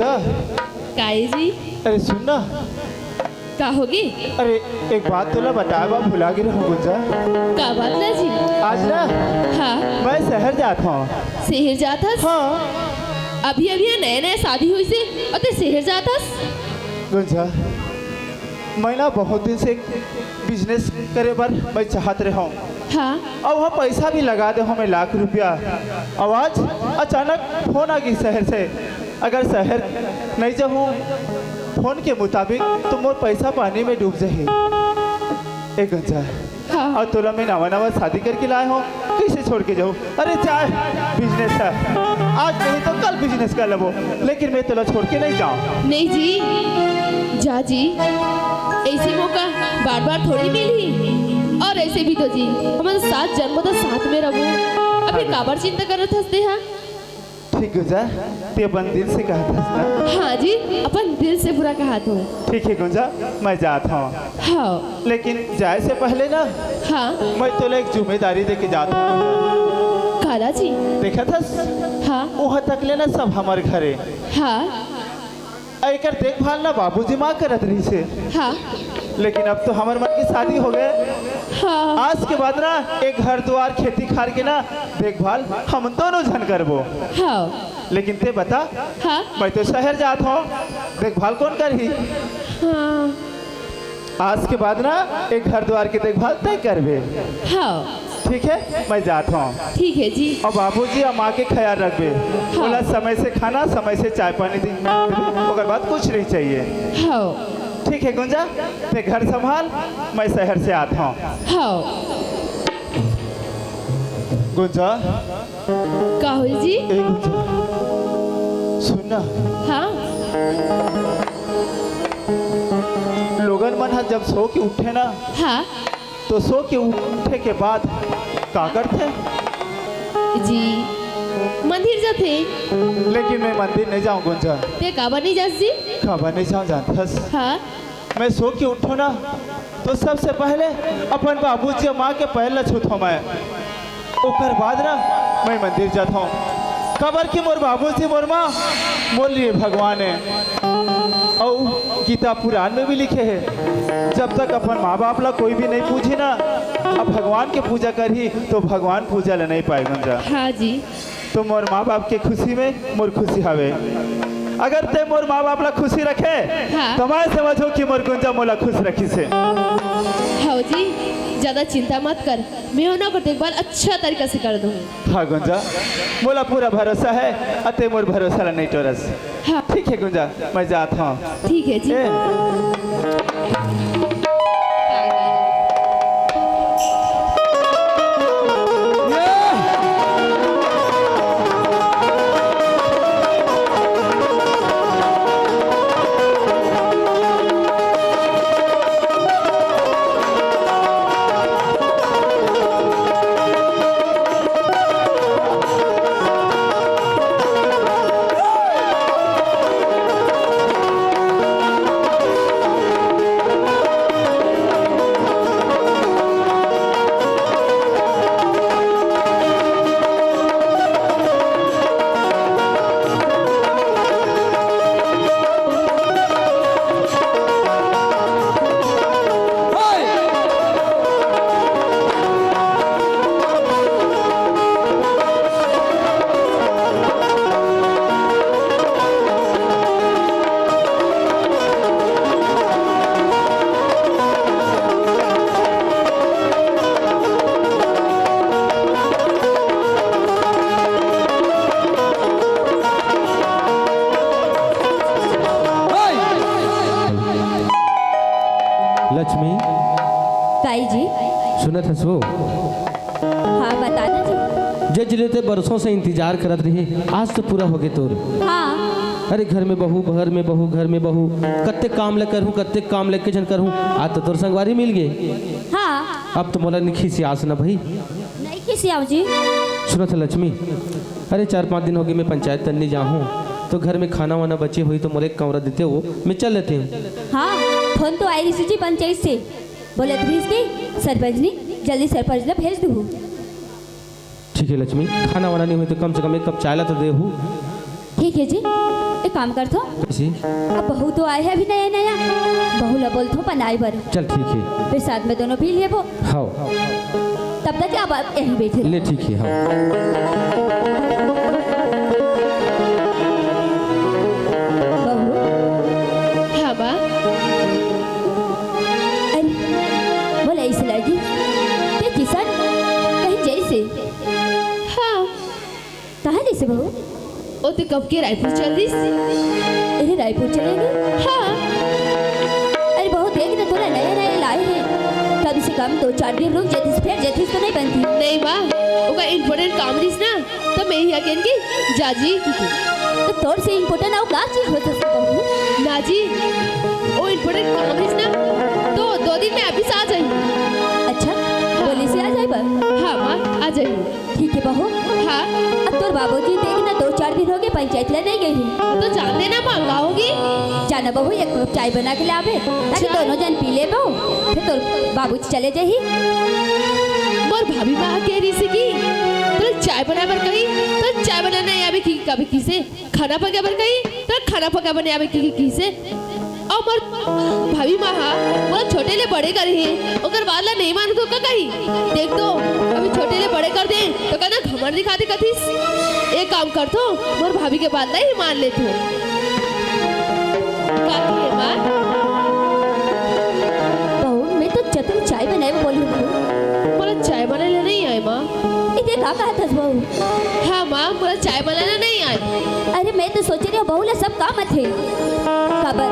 गुंजा। काहे जी? अरे सुन ना। का होगी? अरे एक बात तो ला बताया बा भुला गिर हो गुंजा। का बात ना जी? आज ना हाँ मैं शहर जाता हूँ। शहर जाथस? हाँ अभी अभी नए नए शादी हुई से और ते शहर जाथस? गुंजा मैं ना बहुत दिन से बिजनेस करे बर मैं चाहत रहा हूँ। हाँ और वहाँ पैसा भी लगा दे हमें लाख रुपया। आवाज अचानक फोन आ गई शहर से। अगर शहर नहीं जाऊँ फोन के मुताबिक तो मोर पैसा पानी में डूब जाए। एक गंजा हाँ और तोला मैं नवा नवा शादी करके लाए हो कैसे छोड़ के जाऊँ। अरे चाहे बिजनेस है आज नहीं तो कल बिजनेस कर लो लेकिन मैं तोला छोड़ के नहीं जाऊँ। नहीं जी जा जी ऐसी मौका बार बार थोड़ी मिली और ऐसे भी तो जी हमारे साथ जन्म तो साथ में रहो अभी काबर चिंता कर रहे थे हाँ। ठीक गुंजा ते अपन दिल से कहता ना। हाँ जी अपन दिल से बुरा कहा तो। ठीक है गुंजा मैं जाता हूँ। हाँ लेकिन जाए से पहले ना हाँ मैं तोला एक जिम्मेदारी दे के जाता हूँ। काला जी देखा था हाँ वहाँ तक लेना सब हमारे घरे हाँ एक देखभाल ना बाबूजी माँ करत रही से। हाँ लेकिन अब तो हमारे मन की शादी हो गए। हाँ आज के बाद ना एक घर द्वार खेती खार के ना देखभाल हम दोनों जन करबो। हाँ लेकिन ते बता हाँ मैं तो शहर जात हूँ देखभाल कौन करही। हाँ आज के बाद ना एक घर द्वार की देखभाल तय करबे। हाँ ठीक है मैं जाता हूँ। ठीक है जी। और बाबूजी और माँ के ख्याल रखबे। बोला समय से खाना समय से चाय पानी दी मगर बात कुछ नहीं चाहिए। हाँ ठीक है गुंजा ते घर संभाल मैं शहर से आता हूँ। हाँ गुंजा का हुई जी? ए गुंजा सुनना हाँ लोगन मन जब सो के उठे ना हाँ तो सो के उठे के बाद का करते जी मंदिर जाते। लेकिन मैं मंदिर नहीं जाऊँ गुंजा। ते काबर नहीं जास जी? खबर नहीं जाऊँ जानथस। हाँ मैं सो के उठो ना तो सबसे पहले अपन बाबूजी और माँ के पैर छूता मैं। ओकर बाद ना मैं मंदिर जाता हूँ। खबर की मोर बाबूजी मोर माँ मोर लिए भगवान है। और गीता पुराण में भी लिखे है जब तक अपन माँ बाप ला कोई भी नहीं पूछे ना अब भगवान के पूजा करी तो भगवान पूजा ले नहीं पाए गुंजा। हाँ जी तो मोर माँ बाप के खुशी में मोर खुशी हवे। अगर ते मोर माँ बाप ला खुशी रखे हाँ। तो मैं समझो कि मोर गुंजा मोला खुश रखी से। हाँ जी ज्यादा चिंता मत कर मैं होना को देखभाल अच्छा तरीका से कर दूँगी। हाँ गुंजा मोला पूरा भरोसा है अते मोर भरोसा ला नहीं टोरस। हाँ ठीक है गुंजा मैं जाता हूँ। ठीक है जी। लक्ष्मी ताई जी सुनत हसो हाँ बताना जी। जज लेते बरसों से इंतजार करत रही आज तो पूरा हो गए तोर। हाँ अरे घर में बहू घर में बहू घर में बहू कत्ते काम ले करूँ कत्ते काम लेके जन करूँ आज तो तोर संगवारी मिल गए। हाँ अब तो मोला निखी से आस ना भाई नहीं किसी आओ जी। सुनत है लक्ष्मी अरे 4-5 दिन हो गए मैं पंचायत तन्नी जाऊँ तो घर में खाना वाना बचे हुई तो मोरे कमरा देते हो मैं चल लेते हूँ। हाँ फोन तो आई रही जी पंचायत से बोले भेज गई सरपंच ने जल्दी सरपंच ने भेज दूँ। ठीक है लक्ष्मी खाना वाना नहीं हुई तो कम से कम एक कप चाय ला तो दे हूँ। ठीक है जी, एक काम करतो, कैसी? अब बहू तो आए है अभी नया नया, बहू ला बोलतो बनाए बर, चल ठीक है। फिर साथ में दोनों पी लिए वो, हाँ तब तक आप यहीं बैठे रहो। ले ठीक है। हाँ बहू, हाँ माँ। अरे बोला ऐसे लगी कि किसान कहीं जैसे, हाँ कहाँ जैसे बहू? वो तो कब के रायपुर चल रही थी। अरे रायपुर चलेगी? हाँ अरे बहू देख ना, थोड़ा नया नया लाए हैं, कम से कम 2-4 दिन रुक जाती, फिर जाती तो नहीं बनती। नहीं माँ, वो इम्पोर्टेंट काम रही ना, तो मैं ही आके जाजी तो तोर से इम्पोर्टेंट आओ का चीज हो सकती बहू? ना जी, वो इम्पोर्टेंट काम रही ना, तो 2 दिन में वापिस आ जाइए। अच्छा, बोली से आ जाए बस। हाँ माँ आ जाइए। ठीक है बहू। हाँ अब तोर बाबूजी देख ना 2-4 दिन हो गए पंचायत ला नहीं गई है। तो जान देना महंगा होगी। जाना बहू, एक कप चाय बना के लावे ताकि चाय? दोनों जन पी ले बहू, फिर तोर बाबूजी चले जाही। मोर भाभी माँ कह रही थी कि तो चाय बना बर कही, तो चाय बनाना आवे की कभी किसे, खाना पका बर कही तो खाना पका बने आवे की किसे। और मोर भाभी माँ मोर छोटे ले बड़े कर हैं, ओकर बाद ला नहीं मानू तो का कही। देख तो अभी छोटे ले बड़े कर दे तो कहना घमंड दिखा दे कथीस। एक काम कर तो मोर भाभी के बाद ला ही मान ले तू। का कही माँ? बहू मैं तो चतुर चाय बनाए वो बोली हूँ। मोला चाय बनाने नहीं आए माँ। इधर का कहा था बहू? हाँ माँ, मोला चाय बनाना नहीं आए। अरे मैं तो सोच रही हूँ बहू ला सब काम थे, खबर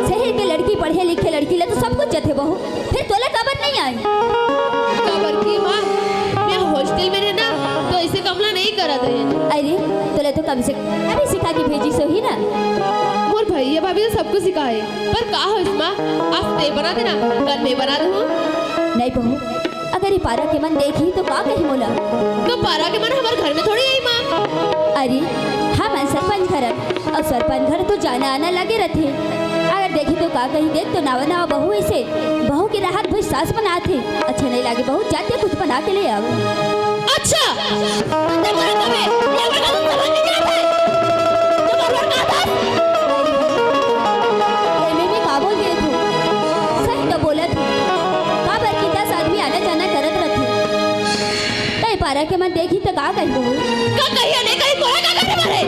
शहर के लड़की पढ़े लिखे लड़की ला तो सब कुछ जथे बहू, फिर तोला खबर नहीं आई। खबर की माँ, मैं हॉस्टल में रहना तो ऐसे कमला नहीं करा दे। अरे तोला तो कम से कम अभी सिखा के भेजी सो ही ना। मोर भैया भाभी तो सबको सिखाए, पर का हो इसमां, आप ते बना देना, कल मैं बना दूँ। नहीं बहू, अगर ये पारा के मन देखी तो का कही मोला? तो पारा के मन हमारे घर में थोड़ी आई माँ। अरे हाँ मन सरपंच घर, और सरपंच घर तो जाना आना लगे रहते, अगर देखी तो का कही देख तो नावा नावा बहू ऐसे बहू की राहत भाई सास बनाते, अच्छा नहीं लगे बहू जाते कुछ बना के ले आओ। अच्छा मैं भी का बोल गए थे, सही तो बोला थे, का बर की 10 आदमी आना जाना करत रहते, तय पारा के मन देखी तो का कही बहू? का कहिया नहीं कहीं कोई का करे मारे।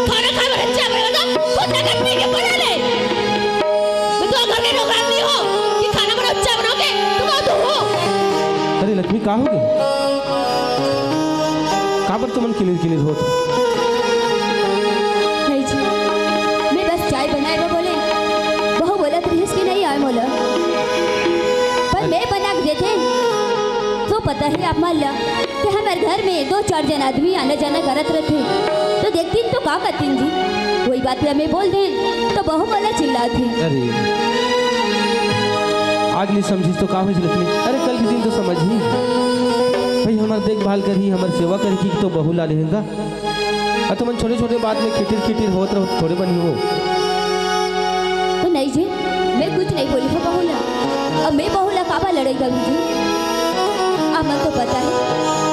खाना खाए बारे चाय बना दो, खुद ना करने के बना ले। मैं तो घर के नौकरानी नहीं हो कि खाना बनाओ चाय बनाओगे, तुम आ दो हो। अरे लक्ष्मी का हो गई? कहाँ पर तुमन क्लियर क्लियर हो? नहीं जी, मैं बस चाय बनाए वो बोले, बहू बोला तो इसकी नहीं आए मोला, पर मैं बना के देते तो पता है आप मान ला कि हमारे घर में 2-4 जन आदमी आना जाना करत रहते, तो देखती तो का करती जी, वही बात मैं बोल दें तो बहू बोला चिल्लाती। अरे आज नहीं समझी तो का हो लक्ष्मी? अरे कल के दिन तो समझ ही भाई, हमारे देखभाल करी, हमारी सेवा करी की तो बहू ला लेगा। और तुम छोटे छोटे बात में खिटिर खिटिर होत रहो, थोड़े बनी हो। तो नहीं जी, मैं कुछ नहीं बोली हो बहू ला, अब मैं बहू ला काबा लड़ेगा जी, अमल तो पता है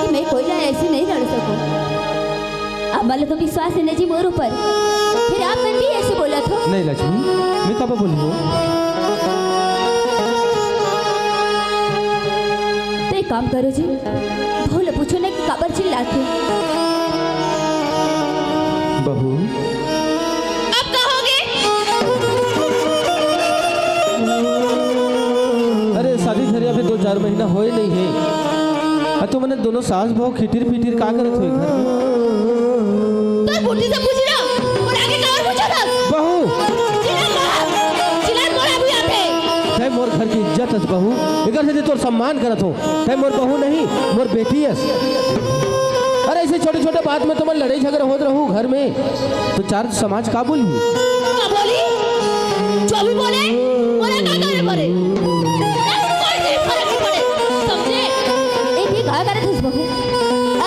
कि मैं कोई ला ऐसे नहीं लड़ सकूं, अमल तो विश्वास है ना जी मोर ऊपर, फिर आप मैं भी ऐसे बोला था। नहीं लक्ष्मी, मैं कब बोली हो? तो एक काम करो जी, बहू ला पूछो ना कि काबर चिल्लाते। बहू अब कहोगे? अरे शादी धरिया पे 2-4 महीना होए नहीं है, और तुम मैंने दोनों सास बहू खिटिर पिटिर का करत हुई घर में? तो बूटी से पूछ ना, और आगे का और पूछो था। बहू चिल्ला मोरा भी आते। है मोर घर की इज्जत हस बहू, इधर से तोर सम्मान करत हो, है मोर बहू नहीं मोर बेटी हस। अरे ऐसे छोटे छोटे बात में तुम लड़ाई झगड़ा होत रहू घर में, तो 4 समाज का बोली? का बोली? जो भी बोले मोरा का करे पड़े, कोई नहीं फर्क नहीं पड़े, समझे? ए भी का करत हस बहू?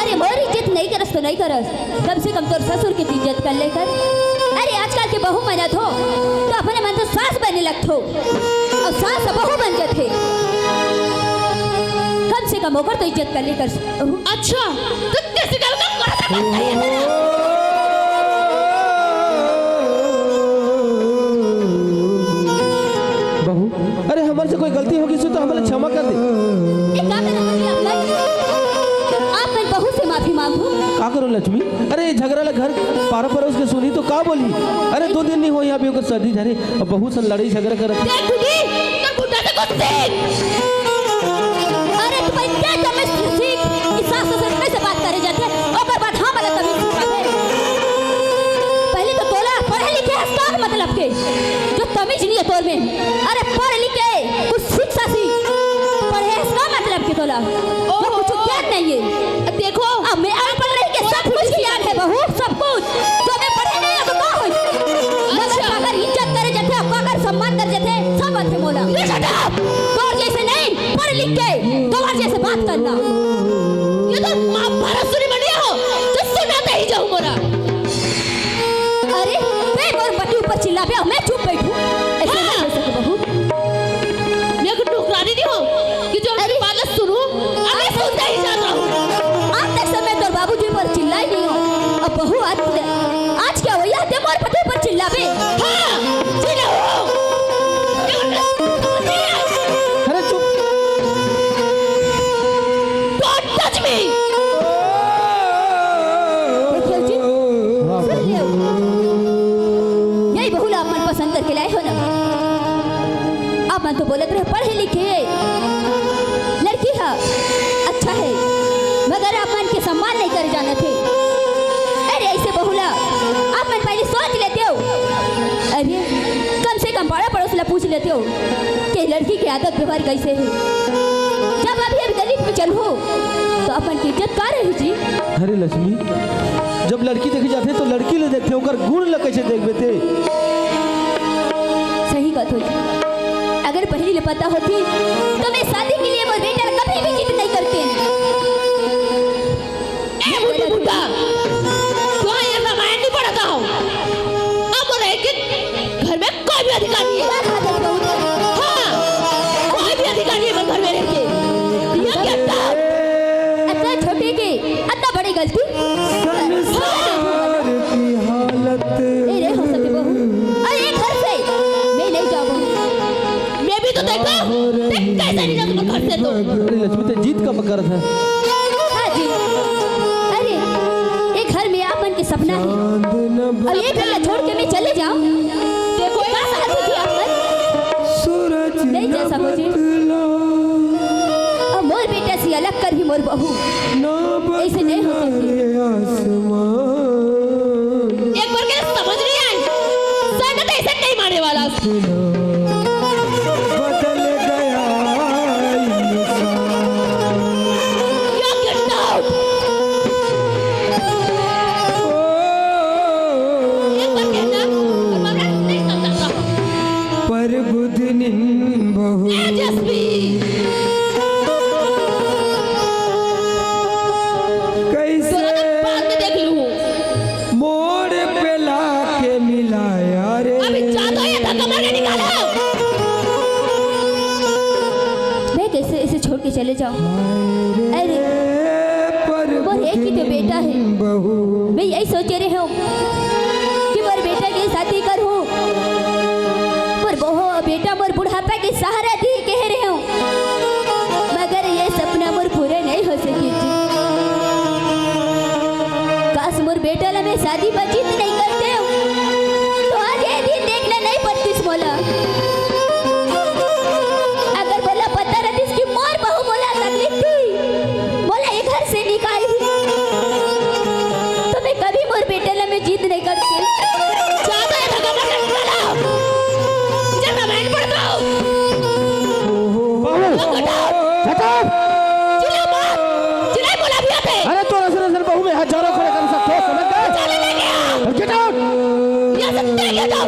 अरे मोर इज्जत नहीं करस तो नहीं करस, कम से कम तोर ससुर की इज्जत कर लेकर। अरे आजकल के बहू मनत हो तो अपने मन तो सास बने लगत हो, और सास बहू बन जाते, कम से कम ओकर तो इज्जत कर लेकर। अच्छा तो कैसे गल का बात कही है तेरा? बहू, अरे हमारे से कोई गलती होगी तो हमें क्षमा कर दे। ये काम मेरा कर दिया आप मैं बहू से माफी मांगू। का करो लक्ष्मी? अरे ये झगड़ा ला घर पारा पड़ोस के सुनी तो का बोली? अरे 2 दिन नहीं हो यहाँ भी ओकर सर्दी झरे और बहुत सा लड़ाई झगड़ा करत। देख खुदी तो गुंडा से कुछ देख। अरे तू भाई क्या तमीज सीख कि सास ससुर कैसे बात करे जाते ओकर बाद हम वाला तमीज सीखा है। पहले तो तोला पढ़े लिखे हस्ता मतलब के जो तमीज नहीं है तोर में। अरे पढ़ लिखे कुछ शिक्षा सीख पढ़े इसका मतलब के तोला वो कुछ ज्ञान नहीं है। देखो अब मैं अनपढ़ रही के सब कुछ ज्ञान है बहू सब कुछ तो मैं पढ़े नहीं है तो का होई। मगर अगर इज्जत करे जाते अगर सम्मान कर जाते सब बातें बोला तोर जैसे नहीं पढ़ लिख के तोर जैसे बात करना। ये तो महाभारत सुनी बनी हो जो सुनाते ही जाऊं मोरा। अरे मैं मोर पति ऊपर चिल्ला पे मैं चुप बैठूं ऐसे नहीं हो सके बहू। मैं कुछ नौकरानी नहीं हो कि जो मेरी बात सुनूं अबे सुनते ही जाता हूं। आज तक समय तोर बाबूजी पर चिल्लाई नहीं हो अब बहू आज क्या हुआ ते मोर पति ऊपर चिल्ला पे। हां चिल्लाओ। अरे चुप। Don't touch me. देखियो जी सुन लियो यही बहू ला अपन पसंद करके लाए हो ना। आप मन तो बोलत रहे पढ़े लिखे लड़की है अच्छा है मगर आप मन के सम्मान नहीं कर जाने थे। अरे ऐसे बहुला आप मन पहले सोच लेते हो। अरे कम से कम पाड़ा पड़ोस ला पूछ लेते हो कि लड़की की आदत व्यवहार कैसे है। जब अभी अभी गली में चल हो तो अपन की इज्जत का रही जी। अरे लक्ष्मी, जब लड़की देखी जाते तो लड़की ले देखते ओकर गुण ल कैसे देखबे थे? सही बात हो जी। अगर पहले ले पता होती तो मैं शादी के लिए मोर बेटा कभी भी जिद नहीं करते। ए बुड्ढा बुड्ढा तो ये रामायण नहीं पढ़ता हो। अब रहे कि घर में कोई भी अधिकार नहीं है। हाँ कोई भी अधिकार नहीं है घर में रह के। ये क्या था? इतना छोटे के इतना बड़ी गलती नहीं रे हो सके बहू। अरे घर से मैं नहीं जाऊंगी। मैं भी तो देखो देख कैसे नहीं जाता घर से तो। अरे लक्ष्मी तो जीत का मकर है। हाँ जी अरे ये घर में आपन के सपना है और ये घर छोड़ के मैं चले जाऊं। देखो क्या चाहती थी आप नहीं जा सको जी। अब मोर बेटा से अलग कर ही मोर बहू ऐसे नहीं हो सकती। एक बार के समझ नहीं आई संगत ऐसे नहीं मारने वाला। बदल गया You get out. एक बार कहना और मामला नहीं चल सकता। पर बुधनी बहु तेजस्वी कैसे बाद में देख लूं। मोड़ पे लाके मिलाया रे। अभी चाहता है धक्का मार के निकालो। मैं कैसे इसे छोड़ के चले जाऊं। अरे पर मोर एक ही तो बेटा है। बहु मैं यही सोच रही हूँ कि मोर बेटा की शादी करूँ। मोर बहू बेटा मोर बुढ़ापा के सहारा दी कह रहे हूँ मगर ये सपना मोर पूरे नहीं हो सके जी। काश मोर बेटा ला मैं शादी में जिद नहीं करते हूँ तो आज ये दिन देखना नहीं पड़ती मोला। अगर बोला पता रहती इसकी मोर बहू बोला तकलीफ थी बोला ये घर से निकाल तो मैं कभी मोर बेटे ला मैं जिद नहीं करती। चाहता है धक्का मार के निकालो। जब रामायण पढ़ता हूँ चिल्ला मत चिल्ला बोला भी आते। अरे तो नजर बहू में हजारों खड़े कर सकते हो समझ गए? चले ले गया गेट आउट। ये सब तेरे क्या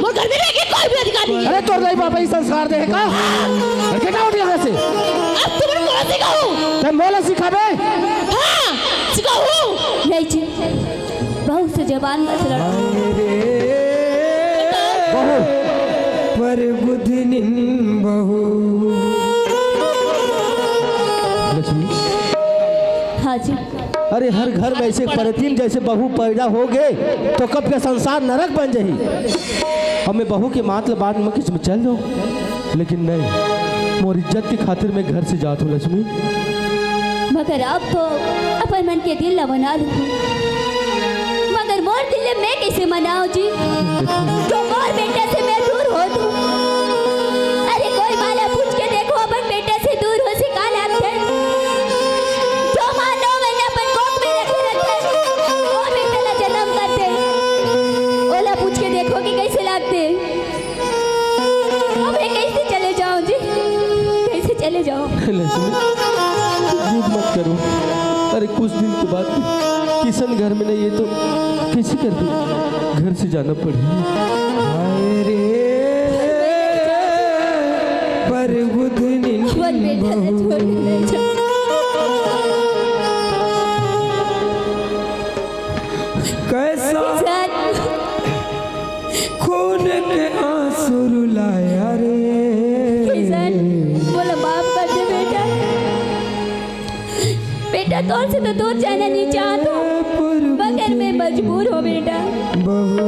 मोर घर में रह के कोई भी अधिकार नहीं है। अरे तोर नहीं बापा ही संस्कार दे का? गेट आउट यहाँ से। अब तुम्हें कौन सिखाऊं? ते मोला सिखाबे? हाँ सिखाऊं। नहीं जी बहुत से जबान मत लड़ो। बहू पर बुधनी बहु लक्ष्मी, हाँ जी अरे हर घर में ऐसे परतीन जैसे बहू पैदा हो गए तो कब का संसार नरक बन जाही। हमें बहू के मातल बाद में किस में चल दो, लेकिन नहीं, मोर इज्जत की खातिर मैं घर से जात हूँ लक्ष्मी। मगर अब तो अपन मन के दिल न बना लूं, मगर मोर दिल में मैं कैसे मनाऊं जी, जो मोर बेटे से मैं दूर हो दूं। अरे कोई माला पूछ के देखो अपन बेटे से दूर हो से का लागत है। जो मां 9 महीना अपन कोख में रखे वो बेटे ला जन्म करते, ओला पूछ के देखो कि कैसे लागते। अब मैं कैसे चले जाऊं जी, कैसे चले जाऊं। लक्ष्मी जिद मत करो। अरे कुछ दिन के बाद किशन घर में नहीं है तो कैसे कर दो, घर से जाना पड़ेगा। हाय रे पर बुधनी छोड़ बेटा ना, छोड़ बेटा। कैसा खून के आंसू रुलाया रे। किशन बोला माफ कर दे बेटा, बेटा तौर से तो दूर जाना नहीं चाहता, मगर मैं मजबूर हूँ बेटा। बहू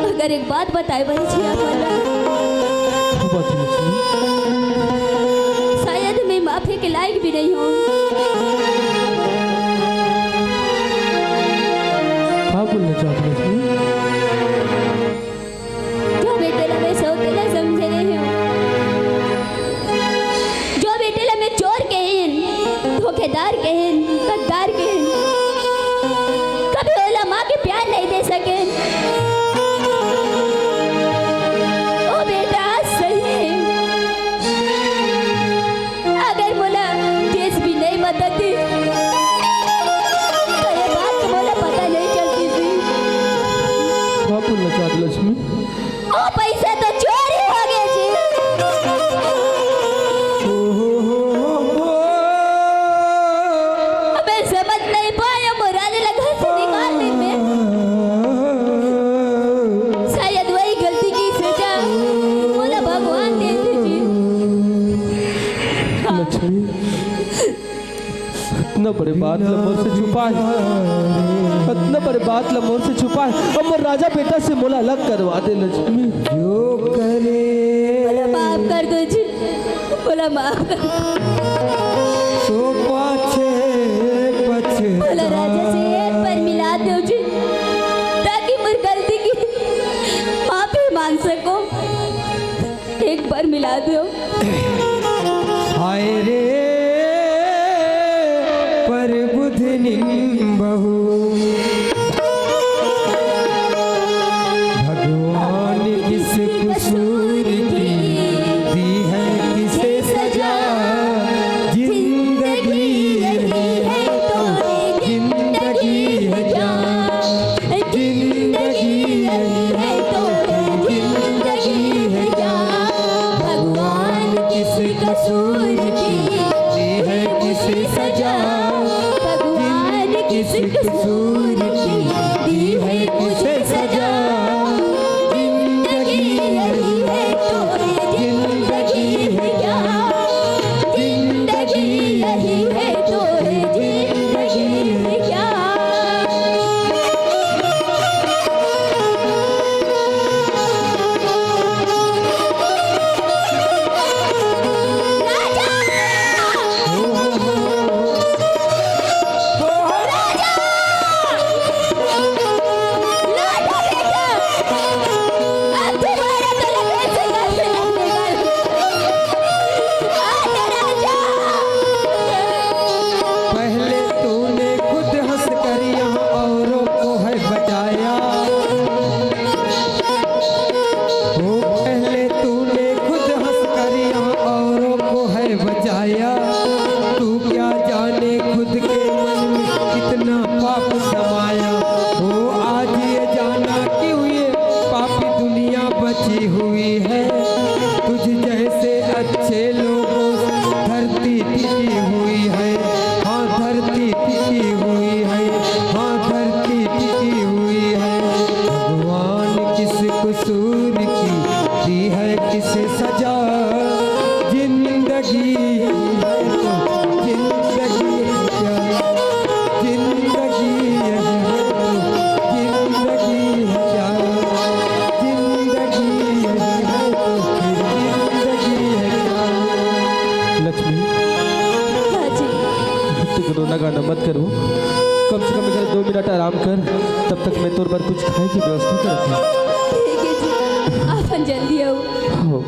मगर एक बात बताए बड़ी छी आप बात है लक्ष्मी। शायद मैं माफी के लायक भी नहीं हूँ। हाँ बोलना चाहती लक्ष्मी। जो बेटे ला मैं सौतेला समझे रही हूँ, जो बेटे ला मैं चोर कहन, धोखेदार कहन, गद्दार कहन, कभी ओला माँ के प्यार नहीं दे सके। ओ बेटा सही है, अगर बोला देश भी नहीं मदद दी तो ये बात तो बोला पता नहीं चलती थी। हाँ बोलना चाहती लक्ष्मी। ओ पैसा तो चोरी हो गए जी। अबे समझ नहीं पाया मुराद लगा से निकालने में, शायद वही गलती की सजा बोला भगवान दे दीजिए। लक्ष्मी इतना बड़े बात लमोर से छुपाए, इतना बड़े बात लमोर से छुपाए और मोर राजा बेटा से मोला अलग करवा दे लक्ष्मी। जो करे बोला माफ कर दो जी, बोला माफ कर दो। तो पाछे बोला राजा से एक बार मिला दो जी, ताकि मेरी गलती की माफी मांग सको। एक बार मिला दो। हाय रे पर बुधनी बहू, भगवान किस कसूर की दी है किसे सजा। जिंदगी यही है तो जिंदगी है जान, जिंदगी यही है तो जिंदगी है जान। भगवान किस कसूर की दी है किसे सजा। भगवान किस कसूर की दी है किसे सजा। जिंदगी यही है तो जिंदगी है जान, जिंदगी यही है तो जिंदगी है जान। पहले तूने खुद हंस कर यहाँ औरों को है बचाया। वो पहले तूने खुद हंस कर यहाँ औरों को है बचाया। तू क्या जाने खुद के मन में कितना पाप समाया। वो आज ये जाना क्यों ये पापी दुनिया बची हुई है। तुझ जैसे अच्छे लोगों से धरती टिकी हुई है। हाँ धरती टिकी हुई है, हाँ धरती टिकी हुई है। भगवान किस कसूर आराम कर, तब तक मैं तोर पर कुछ खाए की व्यवस्था करती ठीक है जी, आप जल्दी आओ। हूँ।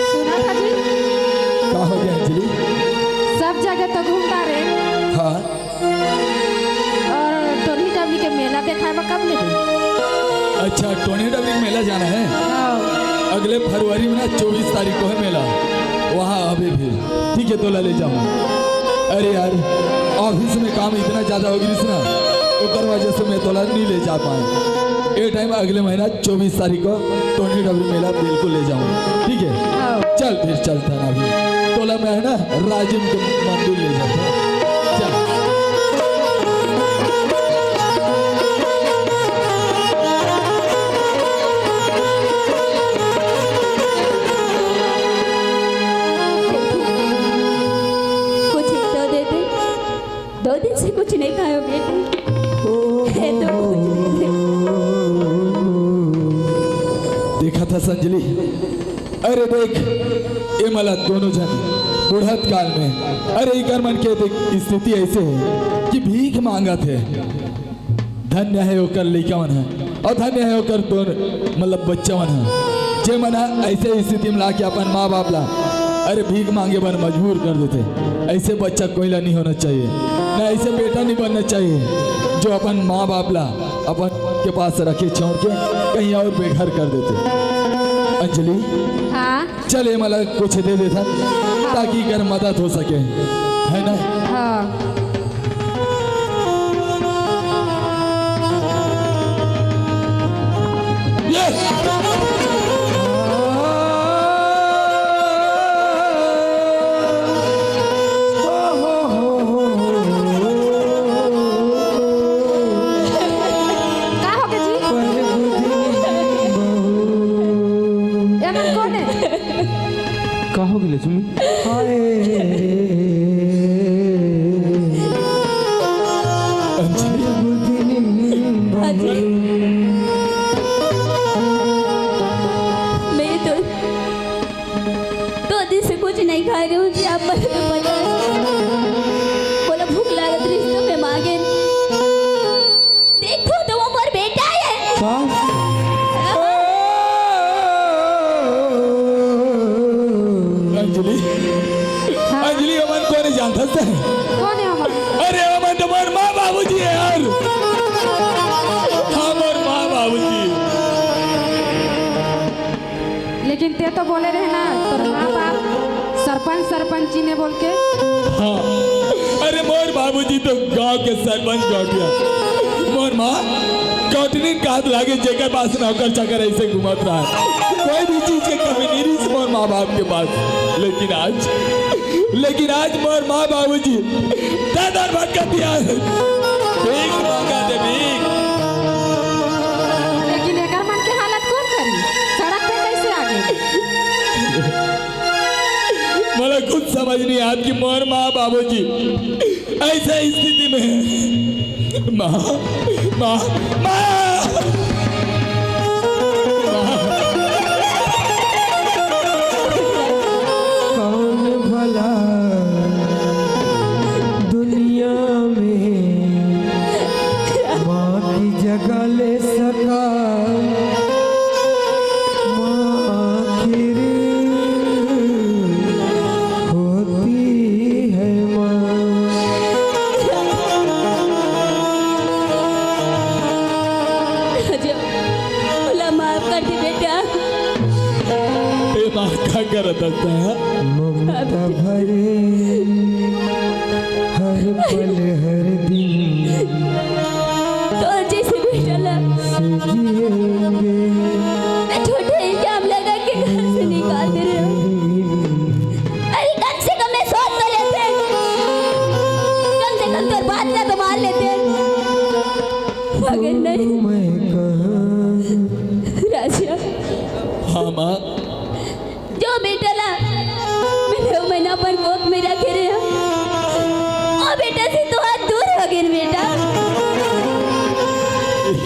सुना था जी, का हो गया अंजलि? सब जगह तो घूमता रहे हाँ और टोनी डबली के मेला देखाए कब ले अच्छा, टोनी डबरी में मेला जाना है। अगले फरवरी में ना 24 तारीख को है मेला, वहाँ अभी भी ठीक है, तो ले जाऊँ। अरे यार ऑफिस में काम इतना ज़्यादा हो गई ना, उतर वजह से मैं तोला नहीं ले जा पाए। ये टाइम अगले महीना 24 तारीख को टोनी डबरी मेला बिल्कुल ले जाऊँ, ठीक है? चल फिर चलता ना अभी तोला मैं है ना राजिम के मंदिर ले जाता हूँ। चल कुछ एक तो दे दे, 2 दिन से कुछ नहीं खाया बेटे, है तो कुछ दे दे। देखा था संजली, अरे देख ये मला दोनों जन बुढ़त काल में, अरे इकर मन के देख स्थिति ऐसे है कि भीख मांगा थे। धन्य है ओकर लइका मन है और धन्य है ओकर दोन मतलब बच्चा मन है, जे मन ऐसे स्थिति में ला के अपन माँ बाप ला अरे भीख मांगे बन मजबूर कर देते। ऐसे बच्चा कोई ला नहीं होना चाहिए, ना ऐसे बेटा नहीं बनना चाहिए जो अपन माँ बाप ला अपन के पास रखे छोड़ के कहीं और बेघर कर देते। अंजलि हाँ चल ये मला कुछ दे देता ताकि कर मदद हो सके, है ना? हाँ ये का हो गया जी, ये मन कौन है? का हो गेले सुमी? हाँ जी, मैं तो 2 दिन से कुछ नहीं खा रही हूँ जी, आप मुझे तो पता है। बोला भूख लागत रही तो मैं मांगे, देखो तो वो मोर बेटा है। अंजलि अंजलि अमन को नहीं जानता था। कौन है हमारा? अरे अमन तुम्हारे माँ बाबूजी है यार, हमारे माँ बाबूजी। लेकिन ते तो बोले रहे ना तो माँ बाप सरपंच ने बोल के। हाँ अरे मोर बाबूजी तो गांव के सरपंच गौटिया, मोर माँ गौटनी काट लागे जेकर पास नौकर चाकर ऐसे घुमत रहा है, कोई भी चीज के कमी नहीं रही मोर माँ बाप के पास। लेकिन आज मोर माँ बाबूजी दादर भटका दिया है, भीख मांगा दे भीख। लेकिन एकर मन के हालत कौन करी, सड़क पे कैसे आ गए? मला कुछ समझ नहीं आती कि मोर माँ बाबूजी ऐसे स्थिति में है। माँ माँ माँ कौन भला दुनिया में माँ की जगह ले सका, माँ आखिर होती है माँ। जो बोला माफ कर दे बेटा, ये माँ क्या करत है? ममता भरे हर पल हर दिन तो जैसे बेटा ला से जिएंगे। मैं छोटे इल्जाम लगा के घर से निकाल दे रहे हो। अरे कम से कम मैं सोच तो लेते, कम से कम तो बात ना तो मान लेते, मगर नहीं। मैं कहाँ राजा हाँ माँ जो बेटा ला मैंने वो महीना पर गोद में रखे रहे,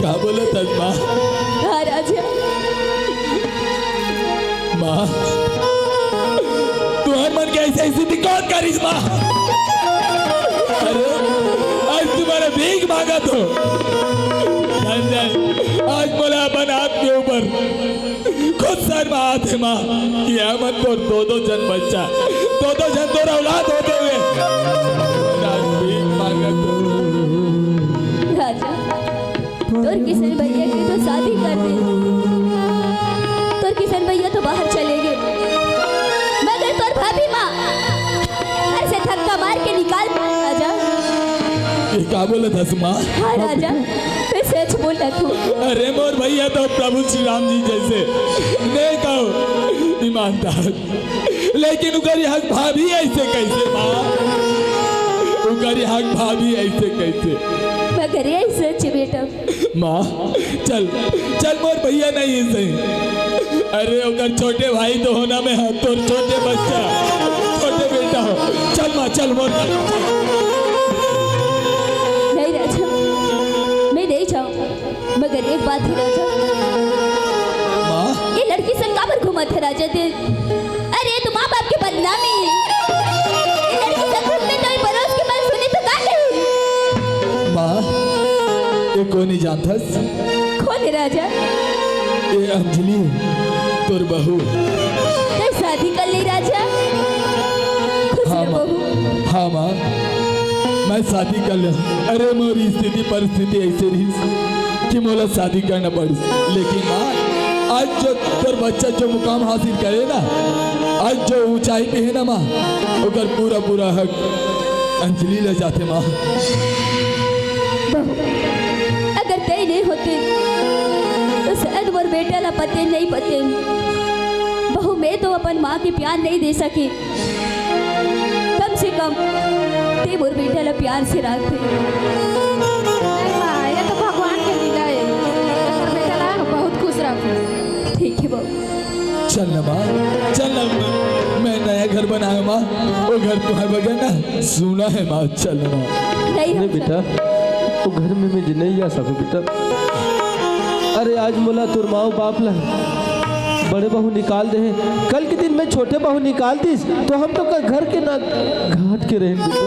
क्या बोला था माँ? हाँ राजा, माँ तुम्हारे मन की ऐसी स्थिति कौन करीस माँ? अरे आज तुम्हारा भीख मांगा तो आज बोला अपन हाथ के ऊपर खुद सर में हाथ है माँ कि अहमद तो दो जन बच्चा दो जन तो औलाद होते हुए आज भीख मांगा तो राजा, तोर किशन भैया की तो शादी कर दे, तोर किशन भैया तो बाहर चले गए, मगर तोर भाभी माँ ऐसे धक्का मार के निकाल राजा। ये क्या बोला था माँ? हाँ राजा, मैं सच बोला तू। अरे मोर भैया तो प्रभु श्री राम जी जैसे नहीं कहो ईमानदार, लेकिन उनकी हक भाभी ऐसे कैसे माँ? उनकी हक भाभी ऐसे कैसे? मगर ये सच बेटा। माँ चल चल मोर भैया नहीं है सही। अरे उनका छोटे भाई तो होना में है, तो छोटे बच्चा छोटे बेटा हो। चल माँ चल मोर। नहीं राजा, मैं नहीं जाऊँ, मगर एक बात है राजा, माँ ये लड़की संग काबर घूमत है राजा ते? अरे तो माँ बाप की बदनामी है, ये लड़की संग घूमते तो ये पड़ोस के मन सुने तो का नहीं? माँ ये कौन नहीं जानता? कौन है राजा? ये अंजलि तोर बहू। तो शादी कर ले राजा, खुश हाँ रहो माँ, बहू। हाँ माँ मैं शादी कर लिया। अरे मोरी स्थिति परिस्थिति ऐसे रही कि मोला शादी करना पड़ी, लेकिन माँ आज जो तोर बच्चा जो मुकाम हासिल करे ना, आज जो ऊंचाई पे है ना माँ, उधर पूरा पूरा हक अंजलि ले जाते माँ। बहू, अगर तय नहीं होते तो शायद मोर बेटा ला पते नहीं पते। बहू मैं तो अपन माँ के प्यार नहीं दे सकी, कम से कम ते मोर बेटा ला प्यार से रखे। ये तो भगवान के लीला है, एकर बेटा ला बहुत खुश रखो। ठीक है बहू। चल ना माँ चल ना, मैं नया घर बनाया माँ, वो घर तुम्हारे बगैर ना सुना है माँ। चल ना नहीं नहीं राजा, बेटा, तो घर में मैं नहीं जा सकूं बेटा। अरे आज मोला तोर माँ बाप ला बड़े बहू निकाल दे हैं। कल के दिन में छोटे बहू निकाल दीस तो हम तो घर के ना घाट के रहें बेटा।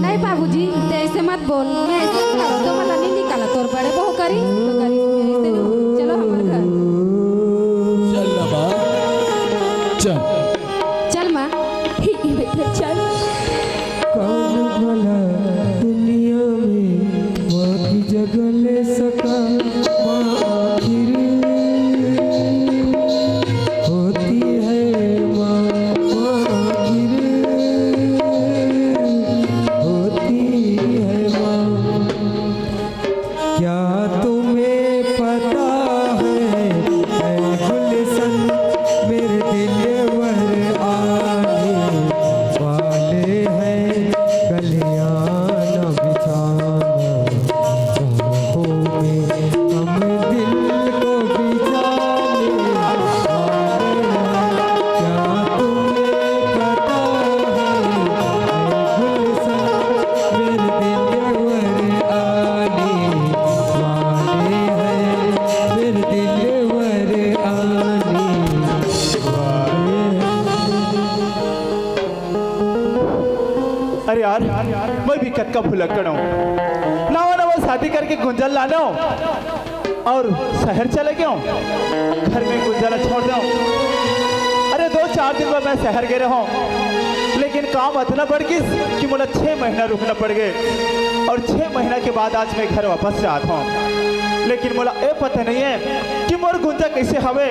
नहीं बाबूजी, ते ऐसे मत बोल, मैं ऐसे निकाला तो मला नहीं निकाला, तोर बड़े बहू करी तो करी, ऐसे नहीं। चलो हमारे घर। चल ना माँ चल। चल माँ। ठीक है बेटा, चल। कौन भला दुनिया में माँ की जगह ले सका? माँ आखिर होती है माँ, माँ आखिर होती है माँ। क्या तुम्हें पता है गुलशन मेरे दिल भर आने वाले हैं, कल्याण बिछाना बाहों में हम दिल को बिछाने वाले हैं। क्या तुम्हें पता है गुलशन मेरे दिल भर आने वाले हैं, मेरे दिल भर आने वाले हैं। अरे यार मैं भी कद का भुलक्कड़ हूँ, नवा नवा शादी करके गुंजल लाना और शहर चले गया हूँ, घर में गुंजला छोड़ दो। अरे 2-4 दिन में मैं शहर गए रहा हूँ, लेकिन काम इतना बढ़ गई कि मुझे 6 महीना रुकना पड़ गए, और 6 महीना के बाद आज मैं घर वापस से आता हूँ। लेकिन मोला ये पता नहीं है कि मोर गुंजा कैसे हवे,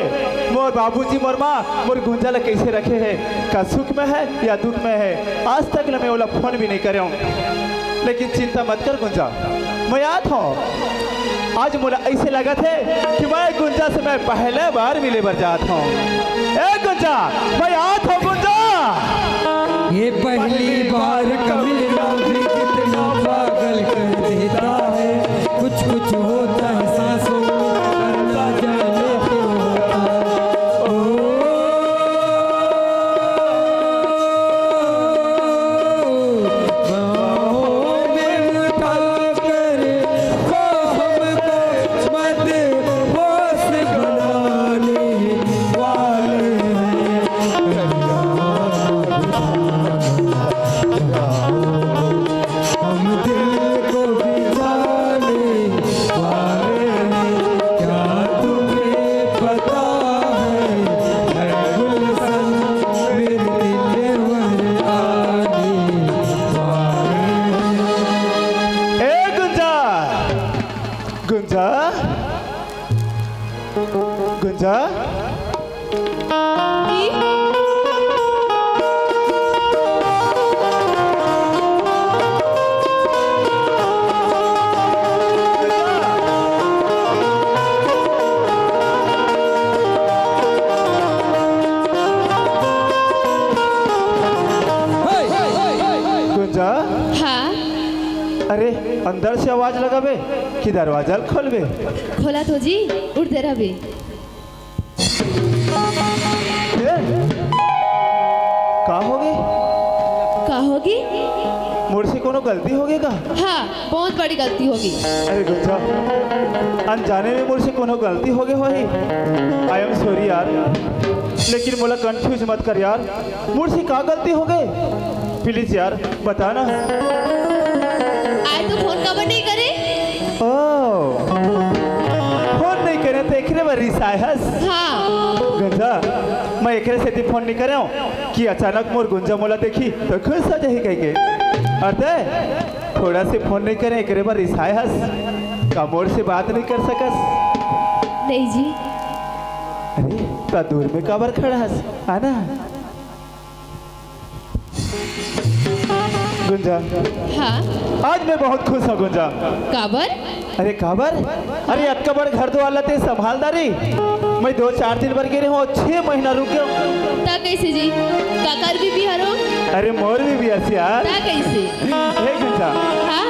मोर बाबूजी मोर माँ मोर गुंजा ला कैसे रखे है, का सुख में है या दुख में है। आज तक मैं ओला फोन भी नहीं करे हूँ, लेकिन चिंता मत कर गुंजा, मैं आता हूँ। आज मोला ऐसे लगा थे कि मैं गुंजा से मैं पहले बार मिले बर जाता हूँ। ए गुंजा, मैं आता हूँ गुंजा। ये पहली बार कमिलना भी कितना पागल कर देता है, कुछ कुछ होता है सांसों में, करना जाने क्यों होता है। बाहों में उठा गुंजा गुंजा गुंजा हाँ अरे अंदर से आवाज लगाबे कि दरवाजा खोलबे? खोला तो जी उड़ते रहे। का होगे? का होगी? मोर से कोनो गलती होगी का? हाँ बहुत बड़ी गलती होगी। अरे गुंजा अनजाने में मोर से कोनो गलती होगे होही। आई एम सॉरी यार, लेकिन मोला कंफ्यूज मत कर यार, मोर से का गलती हो गए? प्लीज यार बता ना। आए तो फोन कब नहीं करे? ओ फोन नहीं करे तो एकरे बार रिसायस। हाँ गुंजा मैं एकरे से फोन नहीं करे हूँ कि अचानक मोर गुंजा मोला देखी तो खुश हो जाही कह के। अरे थोड़ा से फोन नहीं करे एकरे बार रिसायस का मोर से बात नहीं कर सकस? नहीं जी। अरे ता दूर में काबर खड़ा हस आना। गुंजा हाँ आज मैं बहुत खुश हूँ गुंजा। काबर? अरे काबर? अरे अक्का बड़ घर दो ते संभालदारी मैं 2-4 दिन बर गिरे हूँ, 6 महीना रुके हूँ। ता कैसे जी? काकर भी बिहारो? अरे मोर भी बियास यार। ता कैसे? हे गुंजा हाँ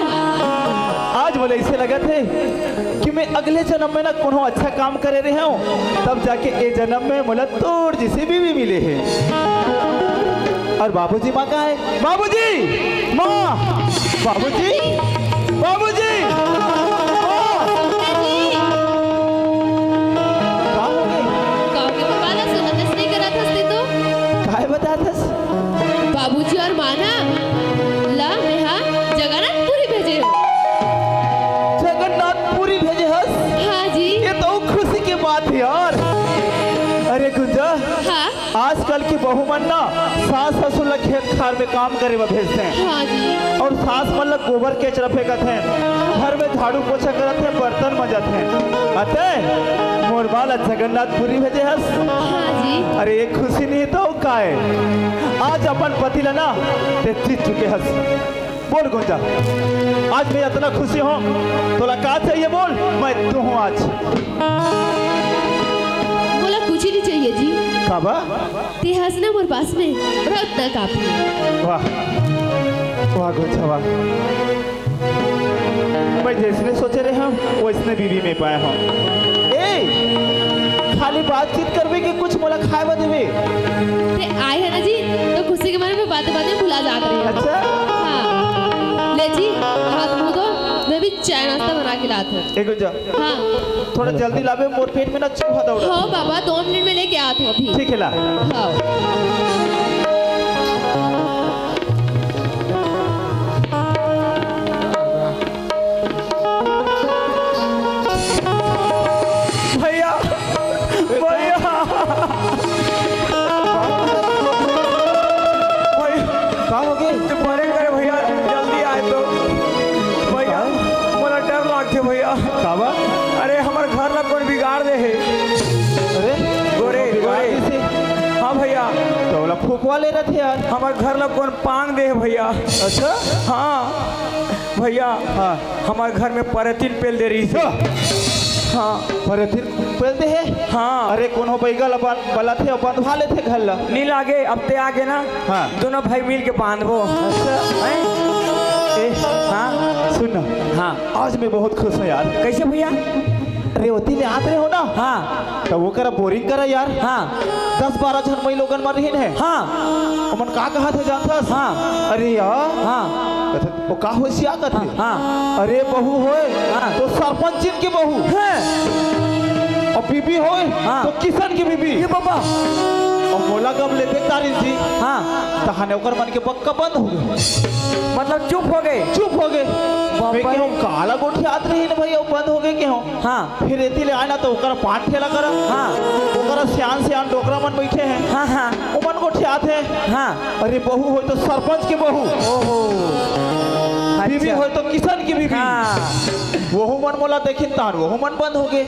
आज बोले ऐसे लगा थे कि मैं अगले जन्म में ना कोनो अच्छा काम करे रहे हूँ, तब जाके ये जन्म में मोला तोड़ जिसे भी मिले हैं। और बाबूजी माँ कहाँ है? बाबूजी माँ, बाबूजी बाबूजी कहाँ हो गई? कहोगे पापा ना सुनत नहीं करा था तो? काहे बतातस? बाबूजी और माना ला मैं हाँ जगन्नाथपुरी भेजे हो। जगन्नाथपुरी भेजे हस? हाँ जी। ये तो खुशी की बात है यार। अरे गुंजा हाँ आजकल की बहू मन ना सास ससुर ला खेत खार में काम करे में भेजते हैं, हाँ जी। और सास मन ला गोबर केचरा फेंकत हैं, घर में झाड़ू पोछा करत हैं, बर्तन मजत हैं। अतः मोर बाला जगन्नाथपुरी भेजे हस। हाँ जी। अरे एक खुशी नहीं तो का है? आज अपन पति ला ना ते जीत चुके हस। बोल गुंजा आज मैं इतना खुशी हूँ, तोला का चाहिए बोल, मैं तू हूँ आज। बोला कुछ ही नहीं चाहिए जी। काबा? ते हंसना मोर पास में रत्न काफी। वाह वाह गुंजा वाह, मैं जैसने सोचे रहे हम वैसने बीवी में पाए हम। ए खाली बातचीत करबे कि कुछ मोला खाए बा देबे? ते आए है ना जी तो खुशी के मारे में बातें बातें भुला जाते रहे। अच्छा हाँ ले जी हाथ मुँह दो, मैं भी चाय नाश्ता बना के लाती हूँ। ए गुंजा हाँ थोड़ा जल्दी लावे, मोर पेट में ना चूहा दौड़ा। हाँ बाबा 2 मिनट में लेके आती हूँ अभी। ठीक है ला। हाँ भैया भैया का हो गए? बड़े करे भैया जल्दी आए तो भैया मोला डर लागते भैया। काबा? अरे हमार घर ला कौन बिगाड़ दे है? अरे गोरे गोरे से हाँ भैया तो बोला फूकवा ले रहे थे यार। हमार घर ला कौन पांग दे है भैया। अच्छा हाँ भैया हाँ हमारे घर में परतिन पेल दे रही थी। हाँ पर फिर बोलते हैं हाँ अरे कोनो बैगल बला थे बंधवा ले थे घर ला। नील आगे अब ते आगे ना हाँ। दोनों भाई मिल के बांधबो। अच्छा हैं? ए हाँ सुन हाँ आज मैं बहुत खुश हूँ यार। कैसे भैया? रेवती ले आते रहे हो ना, हाँ तो वो करा बोरिंग करा यार। हाँ 10-12 जन मई लोगन मर रही है। हाँ अमन का कहा थे जानता? हाँ। अरे यार हाँ कहते वो का होशिया कहते। हाँ अरे बहू होए हाँ। तो सरपंच जी की बहू हैं? और बीबी होए हाँ। तो किसान की बीबी। ये बाबा और मोला कब लेते तारीफ जी हाँ तहाने ओकर मन के पक्का बंद हो गए, मतलब चुप हो गए। चुप हो गए। बाप मैं रे। क्यों काला गोठी आत रही ना भैया, वो बंद हो गए क्यों? हाँ फिर रेती ले आना तो ओकरा पाठ ठेला करा। हाँ ओकरा सियान डोकरा मन बैठे हैं। हाँ हाँ उमन गोठी आते हैं। हाँ अरे बहू हो तो सरपंच की बहू, ओहो बीबी अच्छा। हो तो किसान की बीबी। हाँ वहु मन मोला देखिन तान वहु मन बंद हो गए।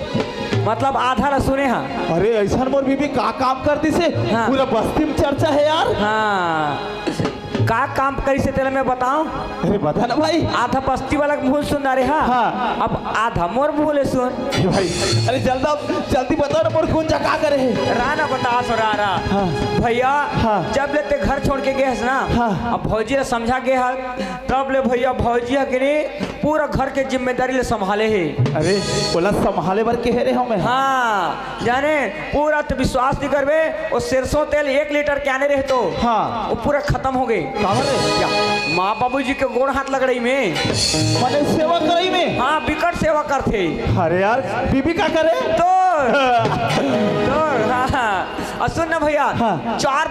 मतलब आधा ला सुने हाँ। अरे ऐसा मोर बीबी का काम कर दी से हाँ। पूरा बस्ती में चर्चा है यार। हाँ का काम करी से तेरे मैं बताऊं। अरे बता ना भाई। आधा बस्ती वाला बोल सुन रहे हाँ। हाँ। अब आधा मोर बोले सुन। अरे भाई अरे जल्दी बताओ ना मोर गुंजा का करे है। राना बता सो राना। हाँ। भैया हाँ। जब ले ते घर छोड़ के गए हस ना। हाँ। अब भौजी ने समझा गए हल तब ले भैया भौजी के लिए पूरा घर के जिम्मेदारी ले संभाले है। अरे बोला संभाले बर के हेरे हमें। हाँ जाने पूरा तो विश्वास नहीं करबे वो सरसों तेल 1 लीटर के आने रहे तो हाँ। वो पूरा खत्म हो गए। काबर क्या माँ बाबूजी के गोड़ हाथ लग रही में। मने सेवा करई में। हाँ विकट सेवा करते। अरे यार बीबी का करे तो हाँ और सुन ना भैया हाँ। 4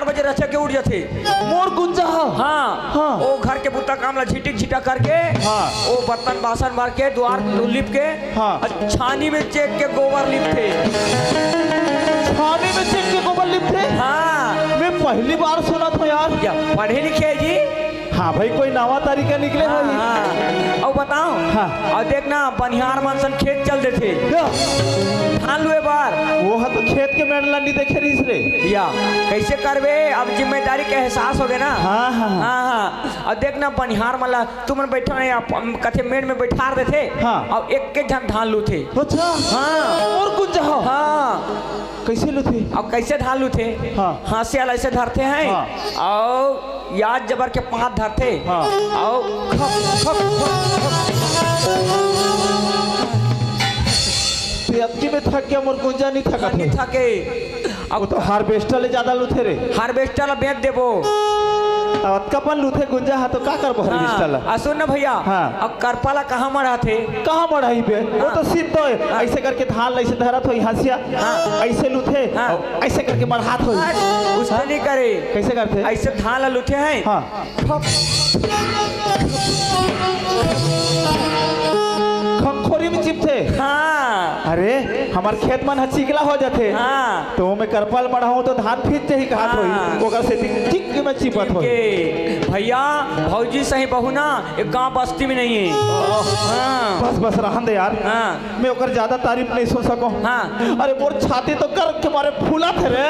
बजे रचा के उठ जाते मोर गुंजा हाँ। हाँ। वो घर के बुता काम ला झिटिक झिटा करके हाँ। वो बर्तन बासन मार के द्वार लिप के हाँ। और छानी में चेक के गोबर लिपते। छाने में चेक के गोबर लिपते। हाँ मैं पहली बार सुना था यार। क्या पढ़े लिखे जी। हाँ भाई कोई नवा तरीका निकले हाँ, भाई। हाँ। और बताओ हाँ। और देखना बनिहार मनसन खेत चल देते धान लुए बार वो है तो खेत के मेड़ लंडी देखे रही रे। या कैसे करबे अब जिम्मेदारी के एहसास हो गए ना। हाँ हाँ हाँ हाँ और देखना बनिहार मला तुम बैठो नहीं आप कथे मेड़ में बैठा रहे थे। हाँ। और एक के जन धान लू थे। अच्छा हाँ। और गुंजा हाँ कैसे लो थे। अब कैसे धान लू थे। हाँ। हाथ वाला ऐसे धरते हैं हाँ। और याद जबर के 5 धरते। हाँ। और खप खप अबकी में थक गया मोर गुंजा नहीं थका नहीं थे। थके। अब तो हार्वेस्टर ले ज्यादा लुथे रे। हार्वेस्टर ला बेच देबो। अब कपन लुथे गुंजा है तो का करबो हार्वेस्टर ला। हाँ। सुन ना भैया हाँ। अब करपाला कहाँ मरा थे। कहाँ बढ़ाई पे वो तो सीध है। ऐसे करके धान ऐसे धरत हो हंसिया। हाँ। ऐसे लुथे हाँ। और ऐसे करके बढ़ात हो। उसने नहीं करे कैसे करते। ऐसे धान ला लुथे हैं। हाँ। खंखोरी में चिपथे। हाँ। अरे हमार खेत मन चिकला हो जाते। हाँ। तो मैं करपल मढ़ाऊं तो धान फीट ही कहा हाँ। होई ओकर से टिक में चिपत हो। के भैया भौजी सही बहू ना एक गांव बस्ती में नहीं है। हाँ। बस रहन दे यार। हाँ। मैं ओकर ज्यादा तारीफ नहीं सुन सको। हाँ। अरे मोर छाती तो कर के मारे फूला थे रे।